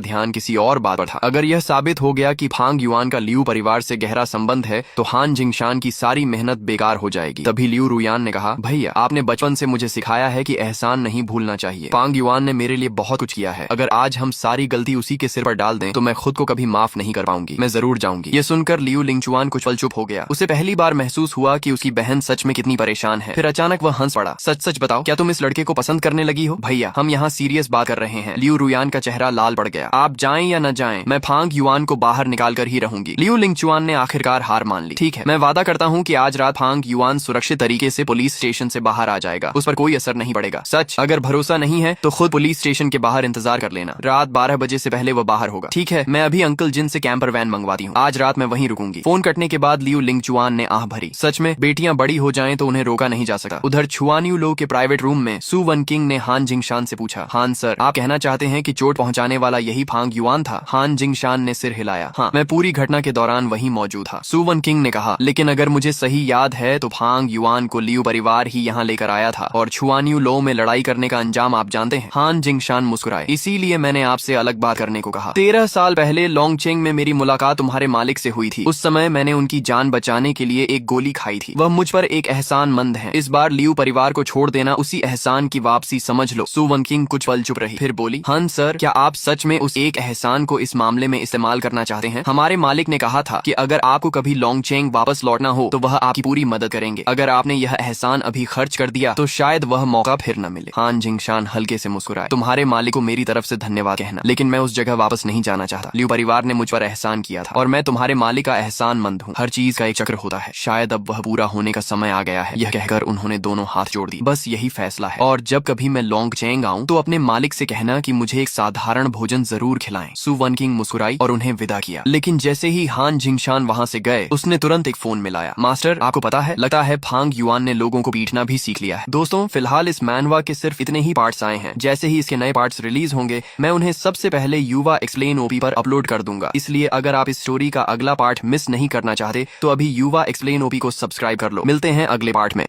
ध्यान किसी और बात पर था। अगर यह साबित हो गया कि फांग युआन का लियू परिवार से गहरा संबंध है तो हान जिंगशान की सारी मेहनत बेकार हो जाएगी। तभी लियू रुयान ने कहा, भैया आपने बचपन से मुझे सिखाया है कि एहसान नहीं भूलना चाहिए। फांग युआन ने मेरे लिए बहुत कुछ किया है। अगर आज हम सारी गलती उसी के सिर पर डाल दें तो मैं खुद को कभी माफ नहीं कर पाऊंगी। मैं जरूर जाऊंगी। ये सुनकर लियू लिंगचुआन कुछ पल चुप हो गया। उसे पहली बार महसूस हुआ कि उसकी बहन सच में कितनी परेशान है। फिर अचानक वह हंस पड़ा, सच सच बताओ, क्या तुम इस लड़के को पसंद करने लगी हो? भैया हम यहाँ सीरियस बात कर रहे हैं। लियू रुयान का चेहरा लाल पड़ गया। आप जाएं या न जाएं, मैं फांग युआन को बाहर निकाल कर ही रहूंगी। लियू लिंगचुआन ने आखिरकार हार मान ली। ठीक है, मैं वादा करता हूँ कि आज रात फांग युआन सुरक्षित तरीके से पुलिस स्टेशन से बाहर आ जाएगा। उस पर कोई असर नहीं पड़ेगा। सच, अगर भरोसा नहीं है तो खुद पुलिस स्टेशन के बाहर इंतजार कर लेना। रात 12 बजे से पहले वो बाहर होगा। ठीक है, मैं अभी अंकल जिन से कैंपर वैन मंगवाती हूँ। आज रात मैं वहीं रुकूंगी। फोन कटने के बाद लियू लिंगचुआन ने आह भरी। सच में बेटियां बड़ी हो जाएं तो उन्हें रोका नहीं जा सकता। उधर छुआनयू लो के प्राइवेट रूम में सू वन किंग ने हान जिंगशान से पूछा, हान सर, आप कहना चाहते हैं कि चोट पहुंचाने वाला यही फांग युआन था? हान जिंगशान ने सिर हिलाया। हाँ, मैं पूरी घटना के दौरान वहीं मौजूद था। सू वन किंग ने कहा, लेकिन अगर मुझे सही याद है तो फांग युआन को लियू परिवार ही यहाँ लेकर आया था, और छुआनयू लो में लड़ाई करने का अंजाम आप जानते हैं। हान जिंगशान मुस्कुराए, इसीलिए मैंने आपसे अलग बात करने को कहा। 13 साल पहले लोंगचेंग में मेरी मुलाकात तुम्हारे मालिक से हुई थी। उस समय मैंने उनकी जान बचाने के लिए एक गोली खाई थी। वह मुझ पर एक एहसानमंद है। इस बार लियू परिवार को छोड़ देना उसी एहसान की वापसी समझ लो। सू वन किंग कुछ पल चुप रही, फिर बोली, हन सर, क्या आप सच में उस एक एहसान को इस मामले में इस्तेमाल करना चाहते हैं? हमारे मालिक ने कहा था कि अगर आपको कभी लोंगचेंग वापस लौटना हो तो वह आपकी पूरी मदद करेंगे। अगर आपने यह एहसान अभी खर्च कर दिया तो शायद वह मौका फिर न मिले। हान जिंगशान हल्के से मुस्कुराए, तुम्हारे मालिक को मेरी तरफ से धन्यवाद कहना, लेकिन मैं उस जगह वापस नहीं जाना चाहता। लियू परिवार ने मुझ पर एहसान किया था और मैं तुम्हारे मालिक का एहसानमंद हूँ। हर चीज का एक चक्र होता है, शायद अब वह पूरा होने का समय आ गया है। यह कहकर उन्होंने दोनों हाथ जोड़ दिए। बस यही फैसला है और जब कभी मैं लॉन्ग चेंग आऊं तो अपने मालिक से कहना कि मुझे एक साधारण भोजन जरूर खिलाएं। सु वन किंग मुस्कुराई और उन्हें विदा किया, लेकिन जैसे ही हान जिंगशान वहां से गए उसने तुरंत एक फोन मिलाया। मास्टर, आपको पता है, लगता है फांग युआन ने लोगों को पीटना भी सीख लिया है। दोस्तों, फिलहाल इस मैनवा के सिर्फ इतने ही पार्ट्स आए हैं। जैसे ही इसके नए पार्ट्स रिलीज होंगे मैं उन्हें सबसे पहले युवा एक्सप्लेन ओपी पर अपलोड कर दूंगा। इसलिए अगर आप इस स्टोरी का अगला पार्ट मिस नहीं करना चाहते तो अभी युवा एक्सप्लेन ओपी को सब्सक्राइब कर लो। मिलते हैं अगले पार्ट में।